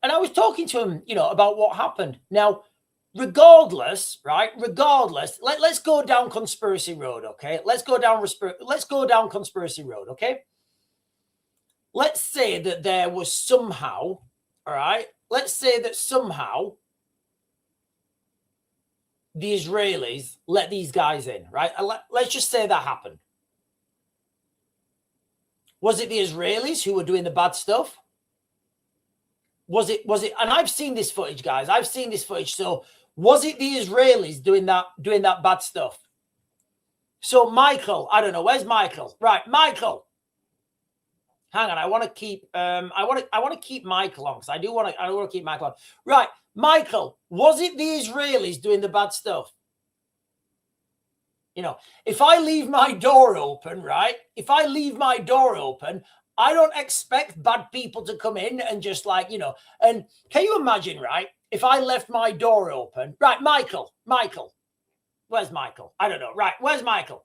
and I was talking to him, about what happened. Now, regardless, let's go down conspiracy road, okay? Let's go down conspiracy road, okay? Let's say that there was somehow, all right? Let's say that somehow the Israelis let these guys in, right? Let's just say that happened. Was it the Israelis who were doing the bad stuff? Was it? And I've seen this footage, guys. I've seen this footage. So was it the Israelis doing that bad stuff? So Michael, I don't know. Where's Michael? Right, Michael. Hang on. I want to keep. I want to keep Michael on because I want to keep Michael on. Right, Michael. Was it the Israelis doing the bad stuff? You know, if I leave my door open, right? If I leave my door open, I don't expect bad people to come in and just like, you know, and can you imagine, right? If I left my door open, right? Michael, where's Michael? I don't know. Right. Where's Michael?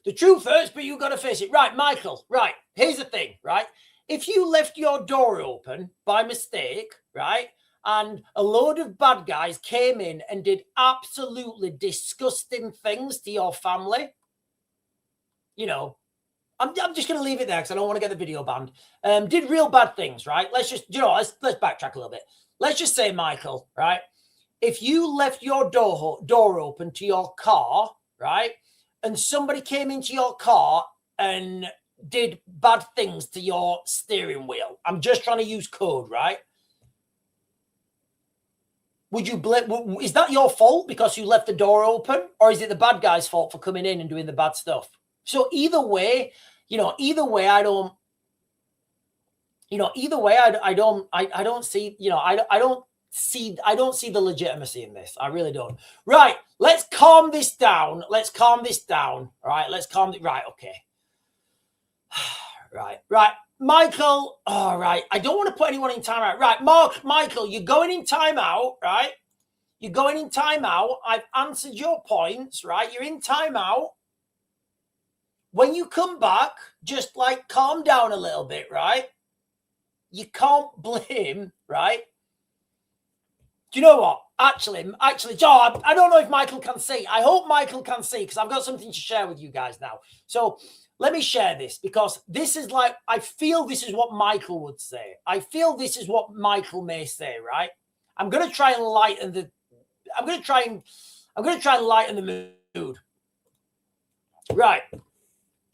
The truth hurts, but you got to face it. Right, Michael. Right. Here's the thing, right? If you left your door open by mistake, right? And a load of bad guys came in and did absolutely disgusting things to your family, you know, I'm just going to leave it there because I don't want to get the video banned. Did real bad things, right? Let's just, you know, let's backtrack a little bit. Let's just say, Michael, right? If you left your door open to your car, right? And somebody came into your car and did bad things to your steering wheel. I'm just trying to use code, right? Would you blame? Is that your fault because you left the door open, or is it the bad guy's fault for coming in and doing the bad stuff? So either way, you know, I don't, you know, either way, I don't see, you know, I don't see the legitimacy in this. I really don't. Right. Let's calm this down. Let's calm this down. All right. Let's calm it. Right. Okay. Right. Michael. All right. I don't want to put anyone in timeout. Right. Michael, you're going in timeout, right? You're going in timeout. I've answered your points, right? You're in timeout. When you come back, just like calm down a little bit, right? You can't blame, right? Do you know what? Actually, Joe, I don't know if Michael can see. I hope Michael can see because I've got something to share with you guys now. So let me share this because this is like, I feel this is what Michael would say. I feel this is what Michael may say, right? I'm going to try and lighten the, I'm going to try and lighten the mood. Right.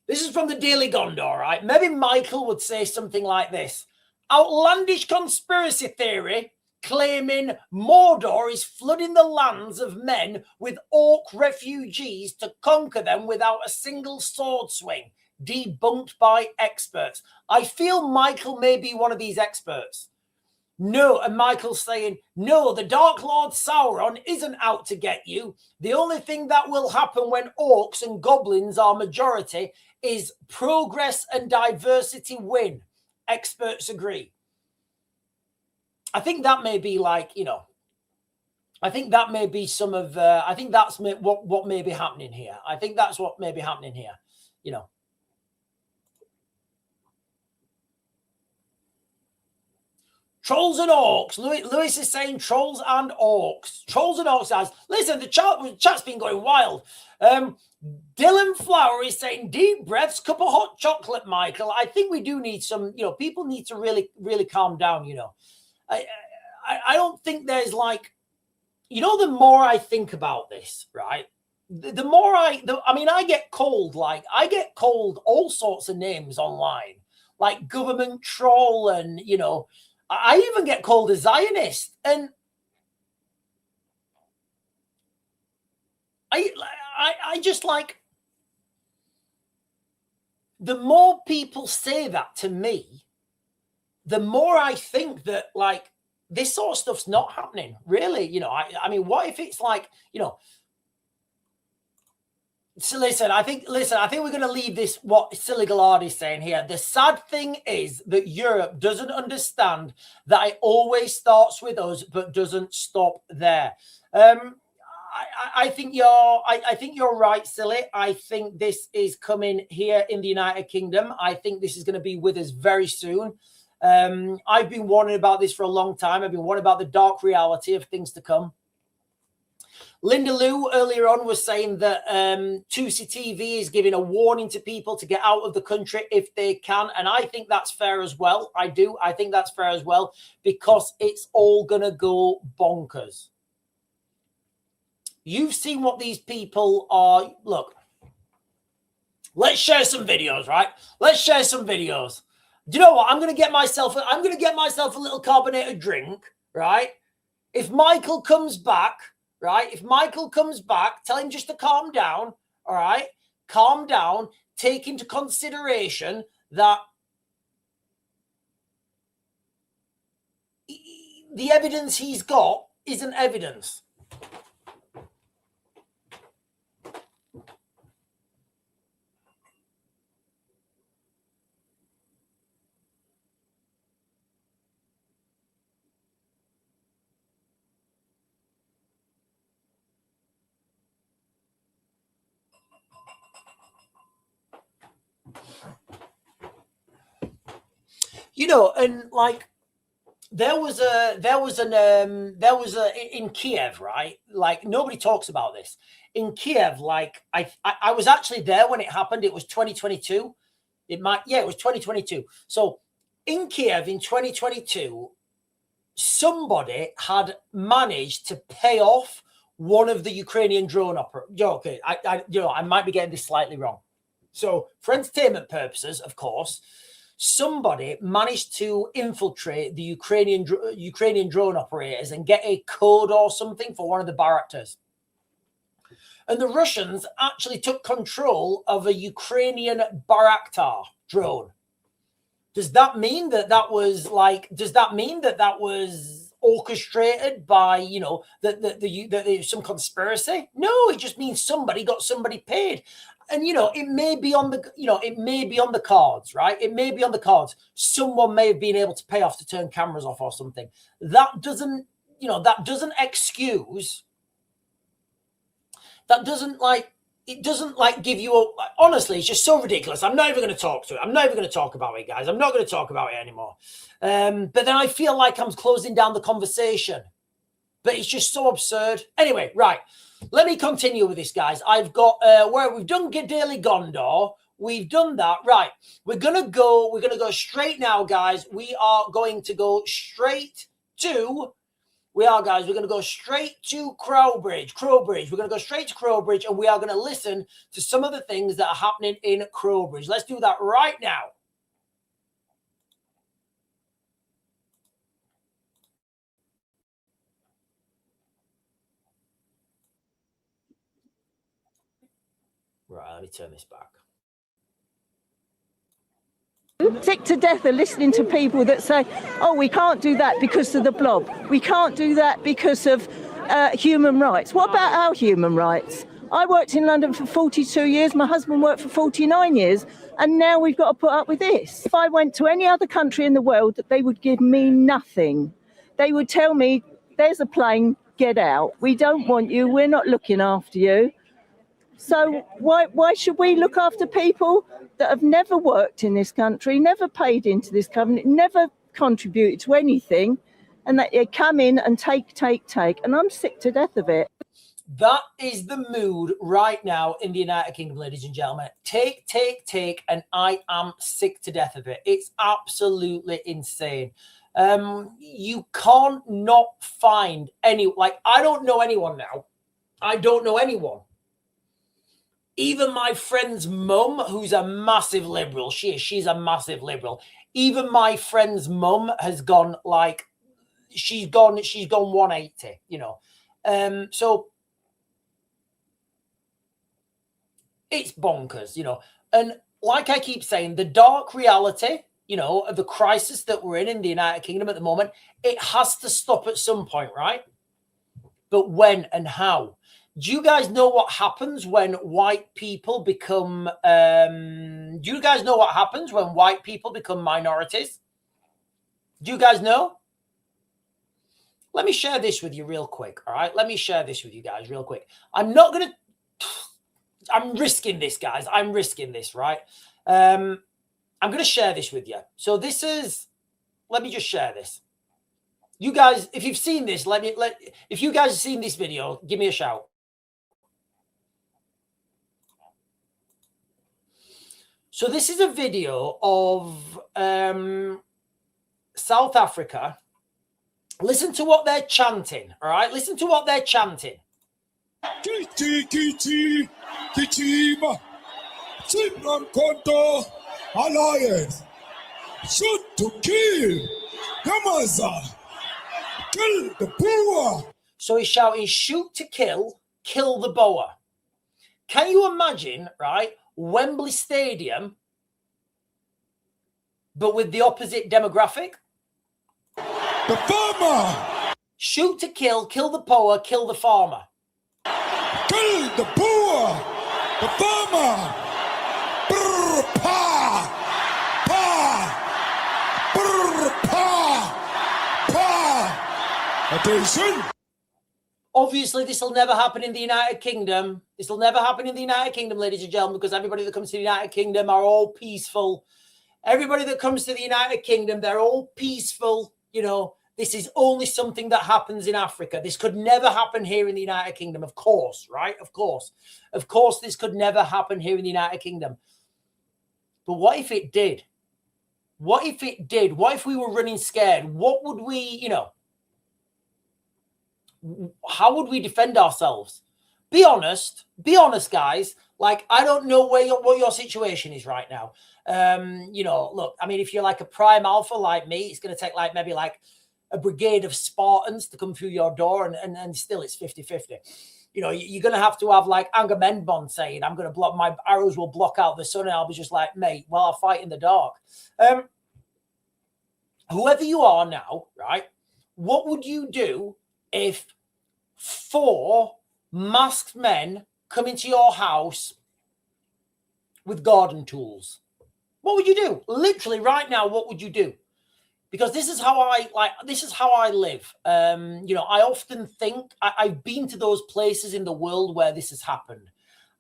This is from the Daily Gondor, right? Maybe Michael would say something like this. Outlandish conspiracy theory claiming Mordor is flooding the lands of men with orc refugees to conquer them without a single sword swing. Debunked by experts. I feel Michael may be one of these experts. No, and Michael's saying, no, the Dark Lord Sauron isn't out to get you. The only thing that will happen when orcs and goblins are majority is progress and diversity win. Experts agree. I think that may be like, you know, I think that may be some of, I think that's what may be happening here. I think that's what may be happening here, you know. Trolls and orcs. Lewis is saying trolls and orcs. Trolls and orcs, guys. Listen, the chat's been going wild. Dylan Flower is saying deep breaths, cup of hot chocolate, Michael. I think we do need some, you know, people need to really, really calm down, you know. I don't think there's like, you know, the more I think about this, right? The more I mean, I get called all sorts of names online, like government troll and, you know, I even get called a Zionist, and I just like, the more people say that to me, the more I think that like this sort of stuff's not happening, really. You know, I mean, what if it's like, you know, so listen, I think we're going to leave this, what Silly Gallard is saying here. The sad thing is that Europe doesn't understand that it always starts with us, but doesn't stop there. I think you're right, Silly. I think this is coming here in the United Kingdom. I think this is going to be with us very soon. I've been warning about this for a long time. I've been warning about the dark reality of things to come. Linda Lou earlier on was saying that 2C TV is giving a warning to people to get out of the country if they can. And I think that's fair as well. I do. I think that's fair as well, because it's all going to go bonkers. You've seen what these people are. Look, let's share some videos, right? Let's share some videos. Do you know what? I'm going to get myself a little carbonated drink, right? If Michael comes back, right? If Michael comes back, tell him just to calm down, all right? Calm down. Take into consideration that the evidence he's got isn't evidence. You know, and like there was in Kiev, right? Like nobody talks about this. In Kiev, like I was actually there when it happened. It was 2022. It was 2022. So in Kiev in 2022, somebody had managed to pay off one of the Ukrainian drone operators. Okay, I might be getting this slightly wrong. So for entertainment purposes, of course, somebody managed to infiltrate the Ukrainian drone operators and get a code or something for one of the Bayraktars. And the Russians actually took control of a Ukrainian Bayraktar drone. Does that mean that was orchestrated by, you know, that some conspiracy? No, it just means somebody got somebody paid. And, you know, it may be on the cards, right? It may be on the cards. Someone may have been able to pay off to turn cameras off or something. That doesn't excuse. That doesn't give you a, honestly, it's just so ridiculous. I'm not even going to talk to it. I'm not even going to talk about it, guys. I'm not going to talk about it anymore. But then I feel like I'm closing down the conversation. But it's just so absurd. Anyway, right. Let me continue with this, guys. I've got where we've done Daily Gondor. We've done that. Right. We're gonna go straight now, guys. We are going to go straight to We're going to go straight to Crowbridge. We're going to go straight to Crowbridge, and we are going to listen to some of the things that are happening in Crowbridge. Let's do that right now. Right, let me turn this back. Sick to death of listening to people that say, oh, we can't do that because of the blob. We can't do that because of human rights. What about our human rights? I worked in London for 42 years. My husband worked for 49 years. And now we've got to put up with this. If I went to any other country in the world, they would give me nothing. They would tell me, there's a plane, get out. We don't want you. We're not looking after you. So why should we look after people that have never worked in this country, never paid into this company, never contributed to anything, and that they come in and take? And I'm sick to death of it. That is the mood right now in the United Kingdom, ladies and gentlemen. Take, and I am sick to death of it. It's absolutely insane. You can't not find any, like, I don't know anyone now. I don't know anyone. Even my friend's mum, who's a massive liberal, she's a massive liberal. Even my friend's mum has gone like, she's gone 180, you know. So it's bonkers, you know. And like I keep saying, the dark reality, you know, of the crisis that we're in the United Kingdom at the moment, it has to stop at some point, right? But when and how? Do you guys know what happens when white people become do you guys know what happens when white people become minorities? Do you guys know? Let me share this with you real quick, all right? Let me share this with you guys real quick. I'm risking this, guys. I'm risking this, right? I'm going to share this with you. So this is, let me just share this. You guys, if you've seen this, if you guys have seen this video, give me a shout. So this is a video of South Africa. Listen to what they're chanting, all right? Listen to what they're chanting. Alliance shoot to kill Yamaza, kill the Boer. So he's shouting, shoot to kill the Boer. Can you imagine, right? Wembley Stadium, but with the opposite demographic? The farmer. Shoot to kill the Boer, kill the farmer. Kill the Boer, the farmer. Brr, pa, pa, brr, pa, pa. Attention. Obviously, this will never happen in the United Kingdom. This will never happen in the United Kingdom, ladies and gentlemen, because everybody that comes to the United Kingdom are all peaceful. Everybody that comes to the United Kingdom, they're all peaceful. You know, this is only something that happens in Africa. This could never happen here in the United Kingdom, of course, right? Of course, this could never happen here in the United Kingdom. But what if it did? What if it did? What if we were running scared? What would we, you know, how would we defend ourselves? Be honest, guys. Like, I don't know what your situation is right now. You know, look, I mean, if you're like a prime alpha like me, it's going to take like maybe like a brigade of Spartans to come through your door, and still it's 50-50. You know, you're going to have like Agamemnon saying, I'm going to block, my arrows will block out the sun, and I'll be just like, mate, well, I'll fight in the dark. Whoever you are now, right, what would you do if 4 masked men come into your house with garden tools? What would you do? Literally right now, what would you do? Because this is how I live. You know, I often think I've been to those places in the world where this has happened.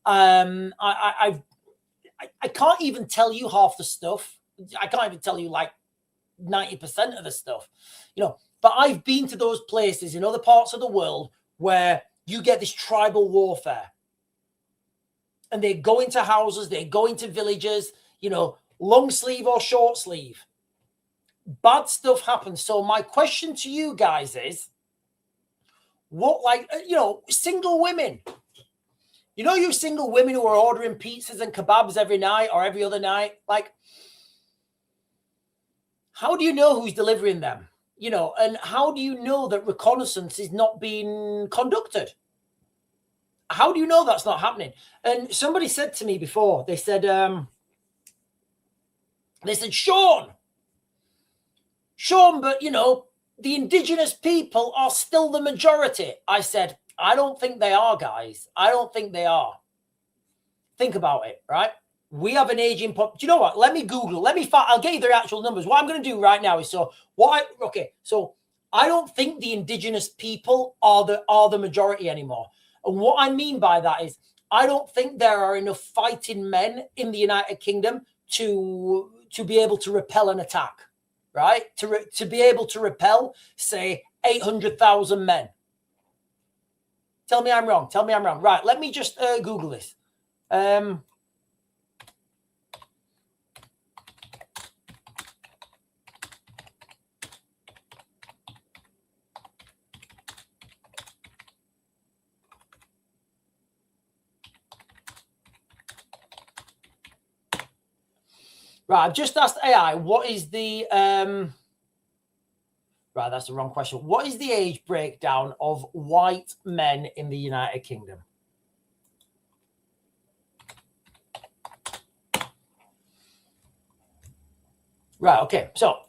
I can't even tell you half the stuff. I can't even tell you like 90% of the stuff, you know, but I've been to those places in other parts of the world where you get this tribal warfare, and they go into houses, they go into villages, you know, long sleeve or short sleeve. Bad stuff happens. So my question to you guys is, what, like, you know, single women, you know, you single women who are ordering pizzas and kebabs every night or every other night, like, how do you know who's delivering them? You know, and how do you know that reconnaissance is not being conducted? How do you know that's not happening? And somebody said to me before, they said, Sean, but you know, the indigenous people are still the majority. I said, I don't think they are, guys. I don't think they are. Think about it, right? We have an aging pop. Do you know what? Let me Google. Let me find. I'll get you the actual numbers. What I'm going to do right now is so I don't think the indigenous people are the majority anymore. And what I mean by that is, I don't think there are enough fighting men in the United Kingdom to be able to repel an attack, right? To be able to repel, say, 800,000 men. Tell me I'm wrong. Tell me I'm wrong. Right. Let me just Google this. Right, I've just asked AI, what is the right, that's the wrong question. What is the age breakdown of white men in the United Kingdom? Right, okay, so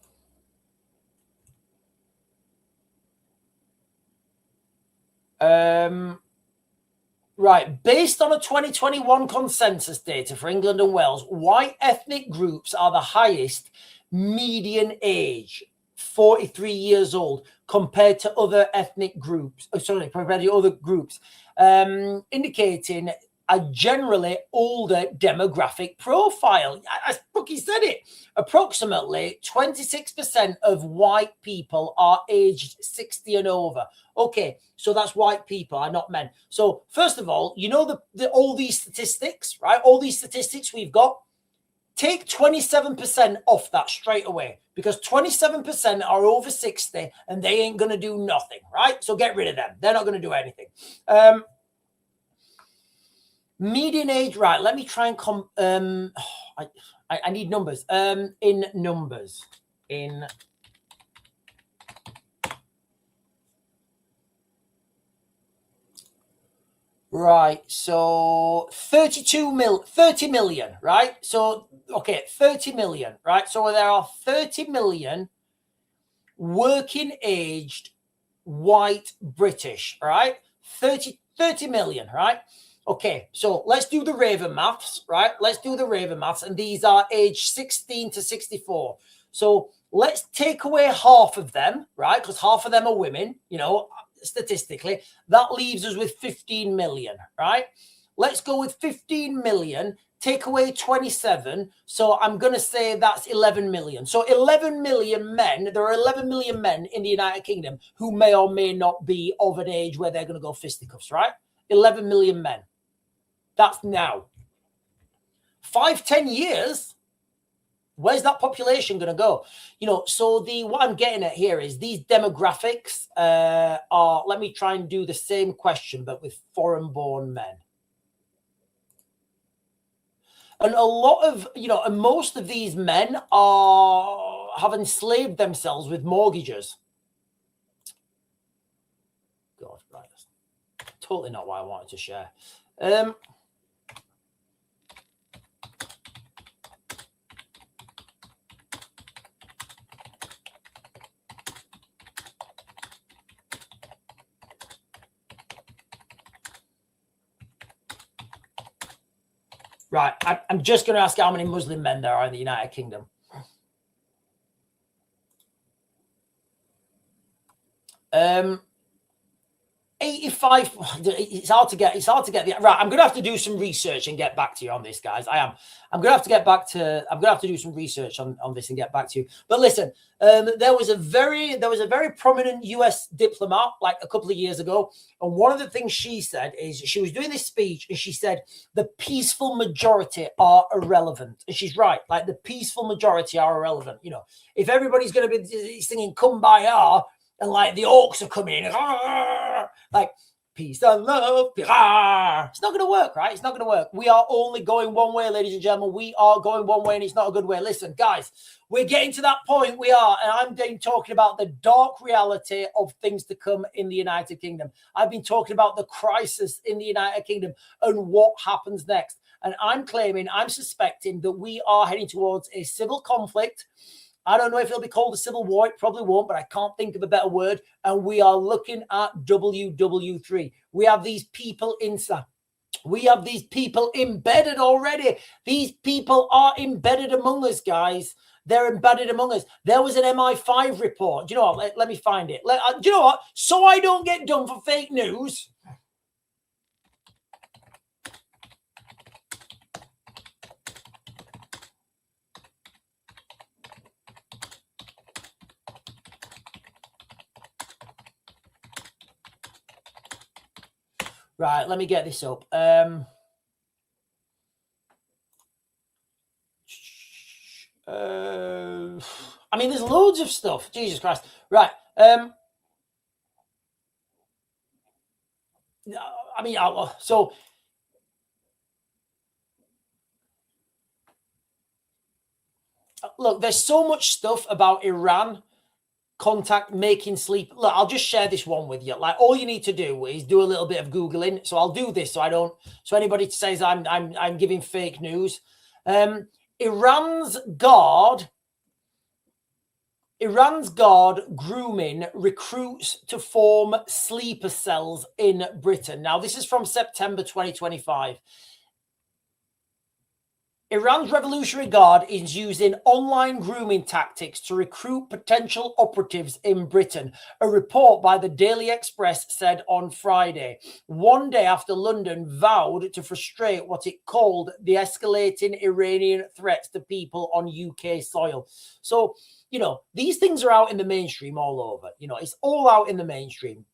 right, based on a 2021 consensus data for England and Wales, white ethnic groups are the highest median age, 43 years old, compared to other ethnic groups. Compared to other groups, indicating a generally older demographic profile. As Brookie said it, approximately 26% of white people are aged 60 and over. Okay, so that's white people, are not men. So first of all, you know all these statistics, right? All these statistics we've got, take 27% off that straight away, because 27% are over 60 and they ain't going to do nothing, right? So get rid of them. They're not going to do anything. Median age, right? Let me try and I need numbers. In numbers, right. So 30 million, right? So okay, 30 million, right? So there are 30 million working aged white British, right? 30 million, right? Okay, so let's do the Raven maths, right? Let's do the Raven maths, and these are age 16 to 64. So let's take away half of them, right? Because half of them are women, you know, statistically. That leaves us with 15 million, right? let's go with 15 million, take away 27. So I'm going to say that's 11 million. So 11 million men, there are 11 million men in the United Kingdom who may or may not be of an age where they're going to go fisticuffs, right? 11 million men. That's now. 5-10 years, where's that population going to go? You know, so what I'm getting at here is these demographics are, let me try and do the same question, but with foreign-born men. And a lot of, you know, and most of these men have enslaved themselves with mortgages. God, right. That's totally not what I wanted to share. Right, I'm just going to ask how many Muslim men there are in the United Kingdom. 85. It's hard to get the right. I'm gonna have to do some research and get back to you on this, guys. I'm gonna have to do some research on this and get back to you. But listen, there was a very prominent US diplomat like a couple of years ago, and one of the things she said is she was doing this speech and she said the peaceful majority are irrelevant. And she's right, like the peaceful majority are irrelevant. You know, if everybody's gonna be singing Kumbaya and like the orcs are coming in, like peace and love, it's not going to work, right? It's not going to work. We are only going one way, ladies and gentlemen. We are going one way, and it's not a good way. Listen, guys, we're getting to that point. We are, and I'm talking about the dark reality of things to come in the United Kingdom. I've been talking about the crisis in the United Kingdom and what happens next. And I'm suspecting that we are heading towards a civil conflict. I don't know if it'll be called a civil war. It probably won't, but I can't think of a better word. And we are looking at WW3. We have these people inside. We have these people embedded already. These people are embedded among us, guys. They're embedded among us. There was an MI5 report. Do you know what? Let me find it. Do you know what? So I don't get done for fake news. Right, let me get this up. I mean, there's loads of stuff. Jesus Christ. Right. I mean, so look, there's so much stuff about Iran contact making sleep. Look, I'll just share this one with you. Like, all you need to do is do a little bit of Googling. So I'll do this so anybody says I'm giving fake news. Iran's guard grooming recruits to form sleeper cells in Britain. Now, this is from September 2025. Iran's Revolutionary Guard is using online grooming tactics to recruit potential operatives in Britain, a report by the Daily Express said on Friday, one day after London vowed to frustrate what it called the escalating Iranian threats to people on UK soil. So, you know, these things are out in the mainstream all over. You know, it's all out in the mainstream.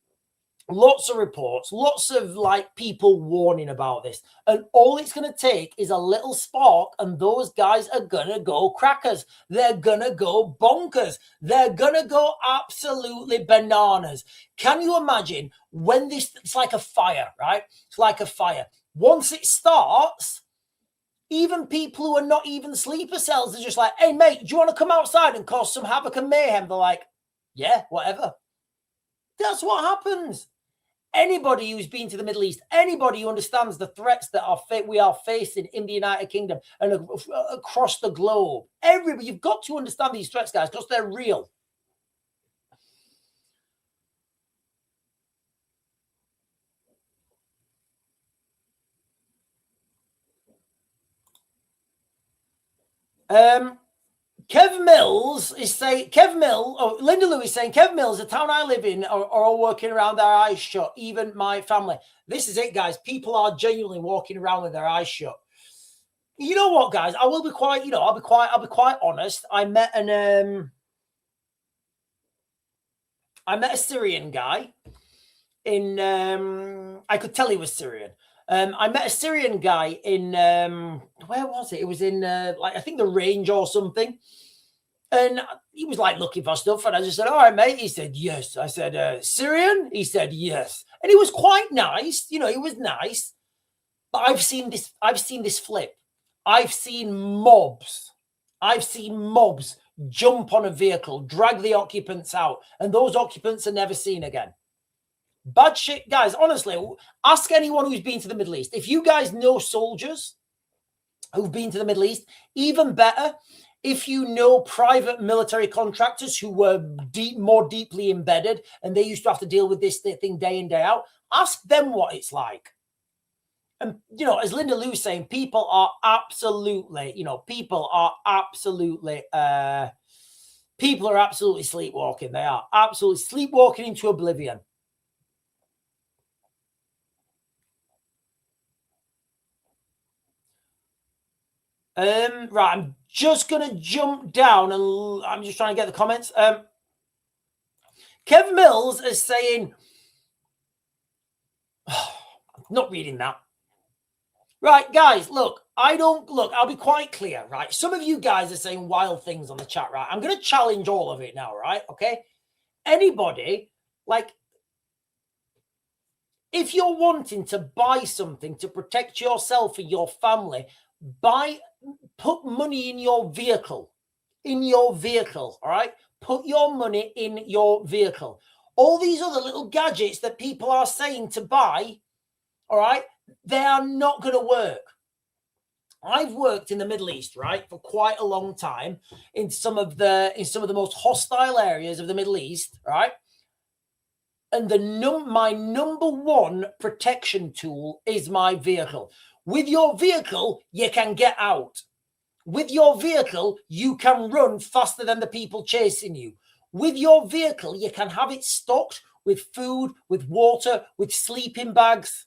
Lots of reports, lots of like people warning about this. And all it's going to take is a little spark and those guys are going to go crackers. They're going to go bonkers. They're going to go absolutely bananas. Can you imagine when it's like a fire, right? It's like a fire. Once it starts, even people who are not even sleeper cells are just like, hey, mate, do you want to come outside and cause some havoc and mayhem? They're like, yeah, whatever. That's what happens. Anybody who's been to the Middle East, anybody who understands the threats that we are facing in the United Kingdom and across the globe, everybody, you've got to understand these threats, guys, because they're real. Kev Mills is saying, Linda Lewis saying, Kev Mills, the town I live in, are all working around their eyes shut, even my family. This is it, guys. People are genuinely walking around with their eyes shut. You know what, guys? I will be quite, I'll be quite honest. I met a Syrian guy in, I could tell he was Syrian. I met a Syrian guy in, where was it? It was in, I think the Range or something. And he was like looking for stuff. And I just said, all right, mate. He said, yes. I said, Syrian? He said, yes. And he was quite nice. He was nice. But I've seen this flip. I've seen mobs jump on a vehicle, drag the occupants out. And those occupants are never seen again. Bad shit, guys. Honestly, ask anyone who's been to the Middle East. If you guys know soldiers who've been to the Middle East, even better, if you know private military contractors who were more deeply embedded and they used to have to deal with this thing day in, day out, ask them what it's like. And, as Linda Lou's saying, people are absolutely sleepwalking. They are absolutely sleepwalking into oblivion. Right, I'm just going to jump down and I'm just trying to get the comments. Kev Mills is saying, not reading that. Right, guys, I'll be quite clear, right? Some of you guys are saying wild things on the chat, right? I'm going to challenge all of it now, right? Okay. Anybody, if you're wanting to buy something to protect yourself and your family, put money in your vehicle, all right? Put your money in your vehicle. All these other little gadgets that people are saying to buy, all right, they are not going to work. I've worked in the Middle East, right, for quite a long time in some of the most hostile areas of the Middle East, right? And my number one protection tool is my vehicle. With your vehicle, you can get out. With your vehicle, you can run faster than the people chasing you. With your vehicle, you can have it stocked with food, with water, with sleeping bags.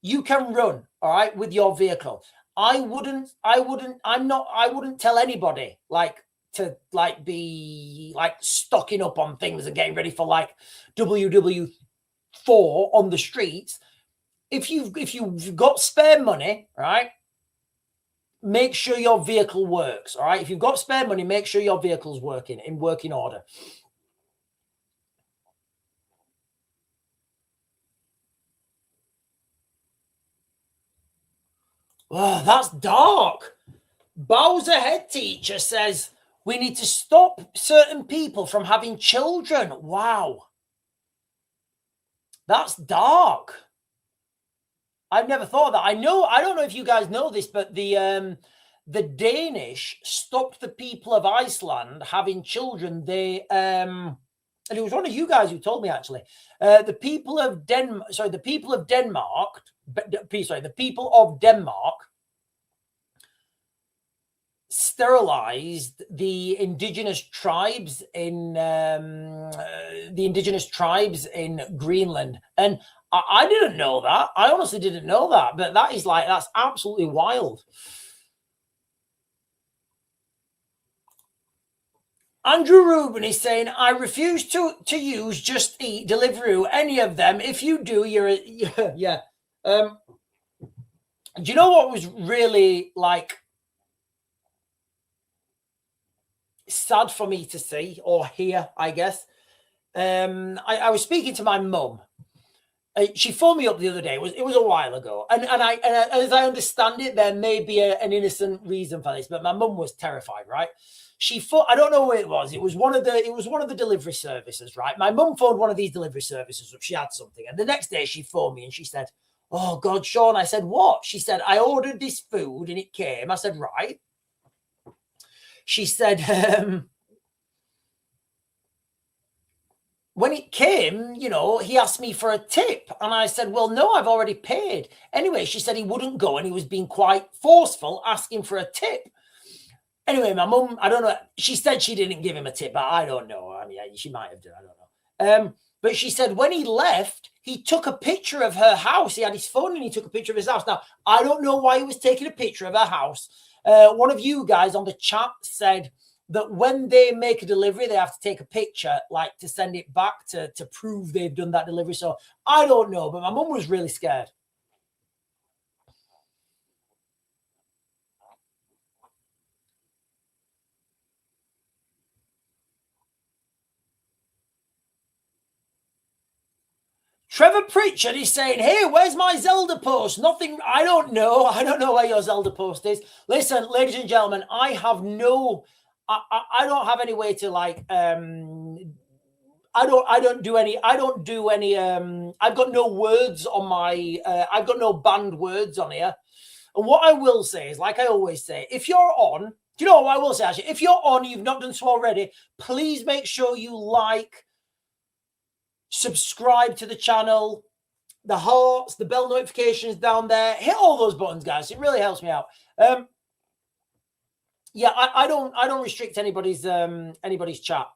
You can run, all right, with your vehicle. I wouldn't tell anybody to be stocking up on things and getting ready for WW3 on the streets. If you've got spare money, right, make sure your vehicle works. All right. If you've got spare money, make sure your vehicle's working in working order. Oh, that's dark. Bowser Head Teacher says we need to stop certain people from having children. Wow. That's dark. I've never thought of that. I don't know if you guys know this, but the Danish stopped the people of Iceland having children. And it was one of you guys who told me, actually. The people of Denmark sterilized the indigenous tribes in Greenland. And I didn't know that. I honestly didn't know that. But that's absolutely wild. Andrew Rubin is saying, I refuse to use Just Eat, Deliveroo, any of them. If you do, yeah. Do you know what was really sad for me to see or hear, I guess? I was speaking to my mum. She phoned me up the other day. It was a while ago, and as I understand it, there may be an innocent reason for this, but my mum was terrified, right? I don't know who it was. It was one of the delivery services, right? My mum phoned one of these delivery services if she had something, and the next day she phoned me and she said, "Oh God, Sean." I said, "What?" She said, "I ordered this food and it came." I said, "Right." She said, when it came, he asked me for a tip. And I said, well, no, I've already paid. Anyway, she said he wouldn't go and he was being quite forceful, asking for a tip. Anyway, my mum, I don't know. She said she didn't give him a tip, but I don't know. I mean, she might have done. I don't know. But she said when he left, he took a picture of her house. He had his phone and he took a picture of his house. Now, I don't know why he was taking a picture of her house. One of you guys on the chat said that when they make a delivery, they have to take a picture, like to send it back to prove they've done that delivery. So I don't know, but my mum was really scared. Trevor Pritchard is saying, hey, where's my Zelda post? Nothing. I don't know. I don't know where your Zelda post is. Listen, ladies and gentlemen, I have no, I don't have any way to like, I don't do any, I've got no words on my, I've got no banned words on here. And what I will say is, like I always say, if you're on, do you know what I will say, actually? If you're on, you've not done so already, please make sure you like, subscribe to the channel, the hearts, the bell notifications down there. Hit all those buttons, guys. It really helps me out. Yeah, I don't restrict anybody's chat.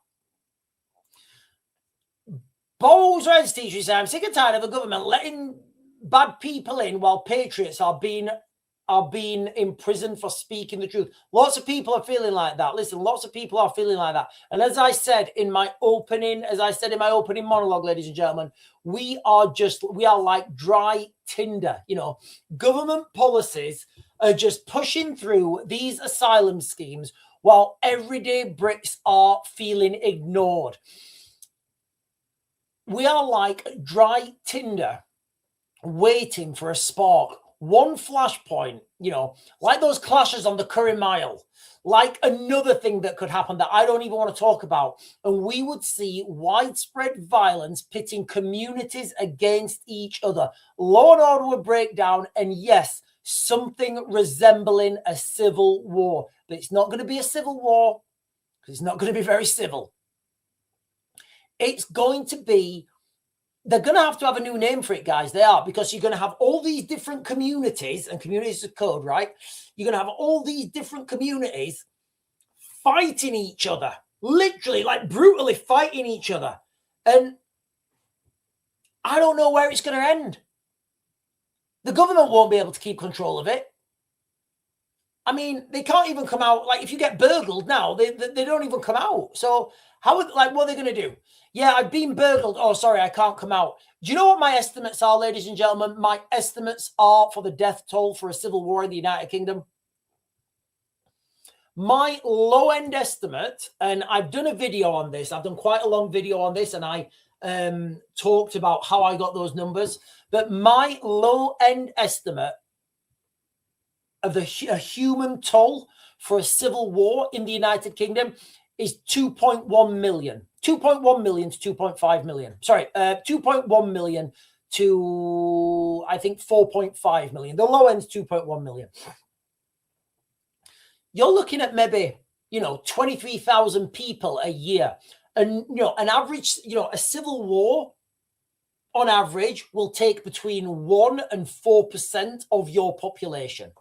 Bowles Reds teacher says, I'm sick and tired of the government letting bad people in while patriots are being in prison for speaking the truth. Lots of people are feeling like that. Listen, lots of people are feeling like that. And as I said in my opening monologue, ladies and gentlemen, we are like dry tinder. You know, government policies are just pushing through these asylum schemes while everyday Brits are feeling ignored. We are like dry tinder waiting for a spark. One flashpoint, you know, like those clashes on the Curry Mile, like another thing that could happen that I don't even want to talk about. And we would see widespread violence pitting communities against each other. Law and order would break down. And yes, something resembling a civil war. But it's not going to be a civil war because it's not going to be very civil. It's going to be, they're going to have a new name for it, guys. They are, because you're going to have all these different communities, and communities of code, right? You're going to have all these different communities fighting each other, literally, like brutally fighting each other. And I don't know where it's going to end. The government won't be able to keep control of it. I mean, they can't even come out. Like, if you get burgled now, they don't even come out. So what are they going to do? Yeah, I've been burgled. Oh, sorry, I can't come out. Do you know what my estimates are, ladies and gentlemen? My estimates are for the death toll for a civil war in the United Kingdom. My low-end estimate, and I've done a video on this. I've done quite a long video on this, and I talked about how I got those numbers. But my low-end estimate of a human toll for a civil war in the United Kingdom is 2.1 million. 2.1 million to 2.5 million. Sorry, 2.1 million to, I think, 4.5 million. The low end's 2.1 million. You're looking at maybe, 23,000 people a year. And, an average, a civil war on average will take between 1% and 4% of your population.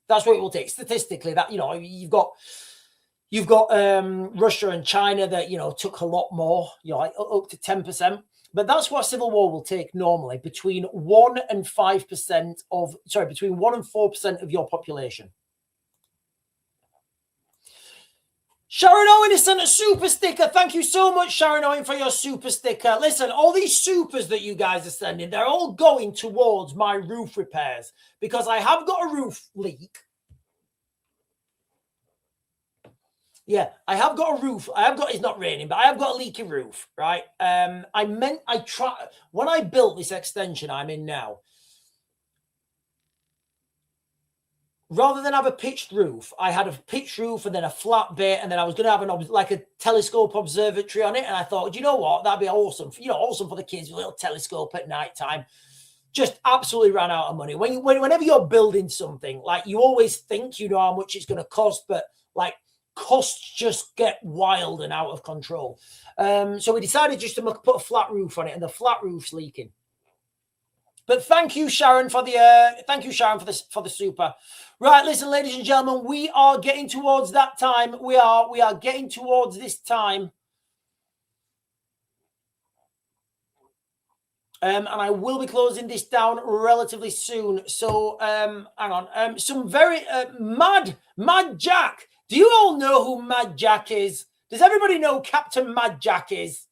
That's what it will take statistically. That, you've got Russia and China that, took a lot more, like up to 10%. But that's what a civil war will take normally, between 1% and 4% of your population. Sharon Owen has sent a super sticker. Thank you so much, Sharon Owen, for your super sticker. Listen, all these supers that you guys are sending, they're all going towards my roof repairs because I have got a roof leak. Yeah, I have got a roof. It's not raining, but I have got a leaky roof, right? When I built this extension I'm in now, rather than have a pitched roof, I had a pitched roof and then a flat bit, and then I was going to have like a telescope observatory on it. And I thought, you know what? That'd be awesome. Awesome for the kids, a little telescope at night time. Just absolutely ran out of money. Whenever you're building something, like you always think you know how much it's going to cost, but like costs just get wild and out of control. So we decided just to put a flat roof on it, and the flat roof's leaking. But thank you, Sharon, for the super. Right, listen, ladies and gentlemen, we are getting towards that time. We are getting towards this time. And I will be closing this down relatively soon. So, hang on. Some very Mad Jack. Do you all know who Mad Jack is? Does everybody know Captain Mad Jack is?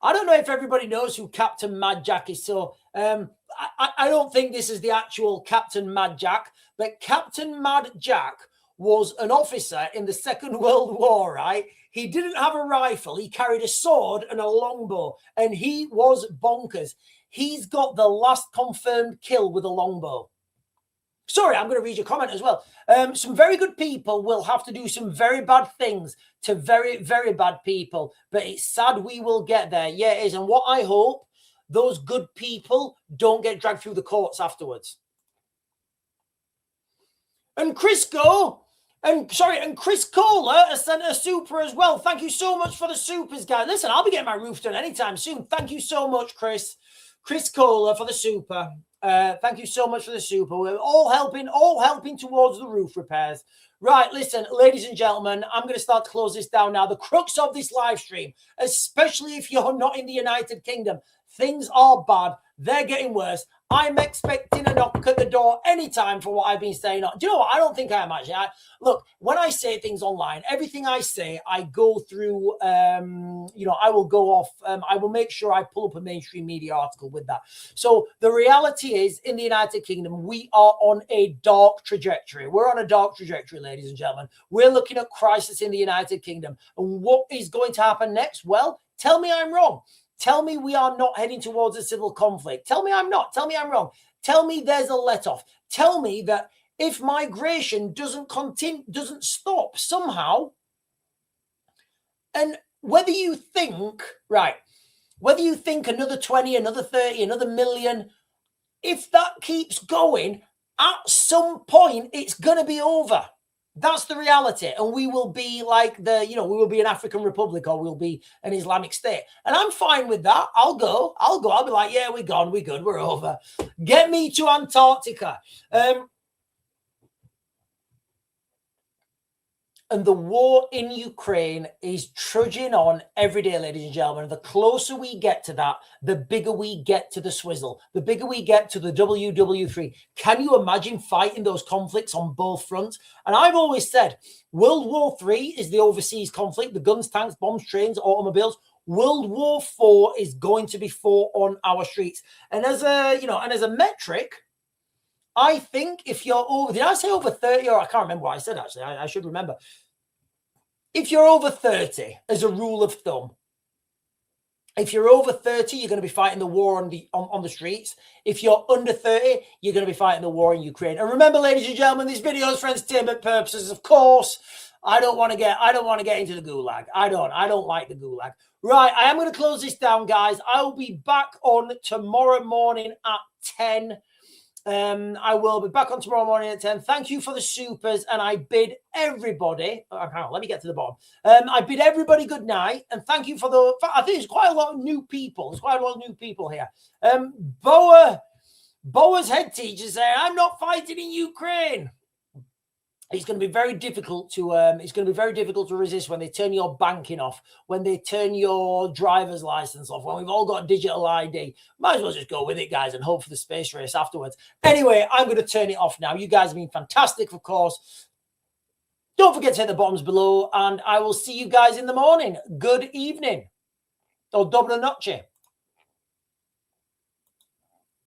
I don't know if everybody knows who Captain Mad Jack is. So, I don't think this is the actual Captain Mad Jack, but Captain Mad Jack was an officer in the Second World War, right? He didn't have a rifle. He carried a sword and a longbow, and he was bonkers. He's got the last confirmed kill with a longbow. Sorry, I'm going to read your comment as well. Some very good people will have to do some very bad things to very, very bad people, but it's sad we will get there. Yeah, it is. And what I hope, those good people don't get dragged through the courts afterwards. And Crisco, and Chris Kohler has sent a super as well. Thank you so much for the supers, guys. Listen, I'll be getting my roof done anytime soon. Thank you so much, Chris Kohler, for the super. Thank you so much for the super. We're all helping towards the roof repairs. Right, listen, ladies and gentlemen, I'm going to start to close this down now. The crux of this live stream, especially if you're not in the United Kingdom, things are bad. They're getting worse. I'm expecting a knock at the door anytime for what I've been saying. Do you know what? I don't think I am actually. Look, when I say things online, everything I say, I go through, I will go off. I will make sure I pull up a mainstream media article with that. So the reality is, in the United Kingdom, we are on a dark trajectory. We're on a dark trajectory, ladies and gentlemen. We're looking at crisis in the United Kingdom. And what is going to happen next? Well, tell me I'm wrong. Tell me we are not heading towards a civil conflict. Tell me I'm not. Tell me I'm wrong. Tell me there's a let-off. Tell me that if migration doesn't stop somehow, and whether you think another 20, another 30, another million, if that keeps going, at some point it's going to be over. That's the reality. And we will be like we will be an African republic, or we'll be an Islamic state. And I'm fine with that. I'll go. I'll be like, yeah, we're gone. We're good. We're over. Get me to Antarctica. And the war in Ukraine is trudging on every day, ladies and gentlemen. The closer we get to that, the bigger we get to the swizzle, the bigger we get to the WW3. Can you imagine fighting those conflicts on both fronts? And I've always said World War III is the overseas conflict, the guns, tanks, bombs, trains, automobiles. World War IV is going to be fought on our streets. And as a metric, I think if you're over, did I say over 30? Or I can't remember what I said, actually. I should remember. If you're over 30, as a rule of thumb, if you're over 30, you're going to be fighting the war on the streets. If you're under 30, you're going to be fighting the war in Ukraine. And remember, ladies and gentlemen, this video is for entertainment purposes. Of course, I don't want to get into the gulag. I don't like the gulag. Right, I am going to close this down, guys. I will be back on tomorrow morning at 10. I will be back on tomorrow morning at 10. Thank you for the supers, and I bid everybody, let me get to the bottom. I bid everybody good night, and thank you for I think there's quite a lot of new people. There's quite a lot of new people here. Boa's head teacher saying, I'm not fighting in Ukraine. It's going to be very difficult to resist when they turn your banking off, when they turn your driver's license off, when we've all got digital ID. Might as well just go with it, guys, and hope for the space race afterwards. Anyway, I'm going to turn it off now. You guys have been fantastic, of course. Don't forget to hit the buttons below, and I will see you guys in the morning. Good evening. Or dobra noche.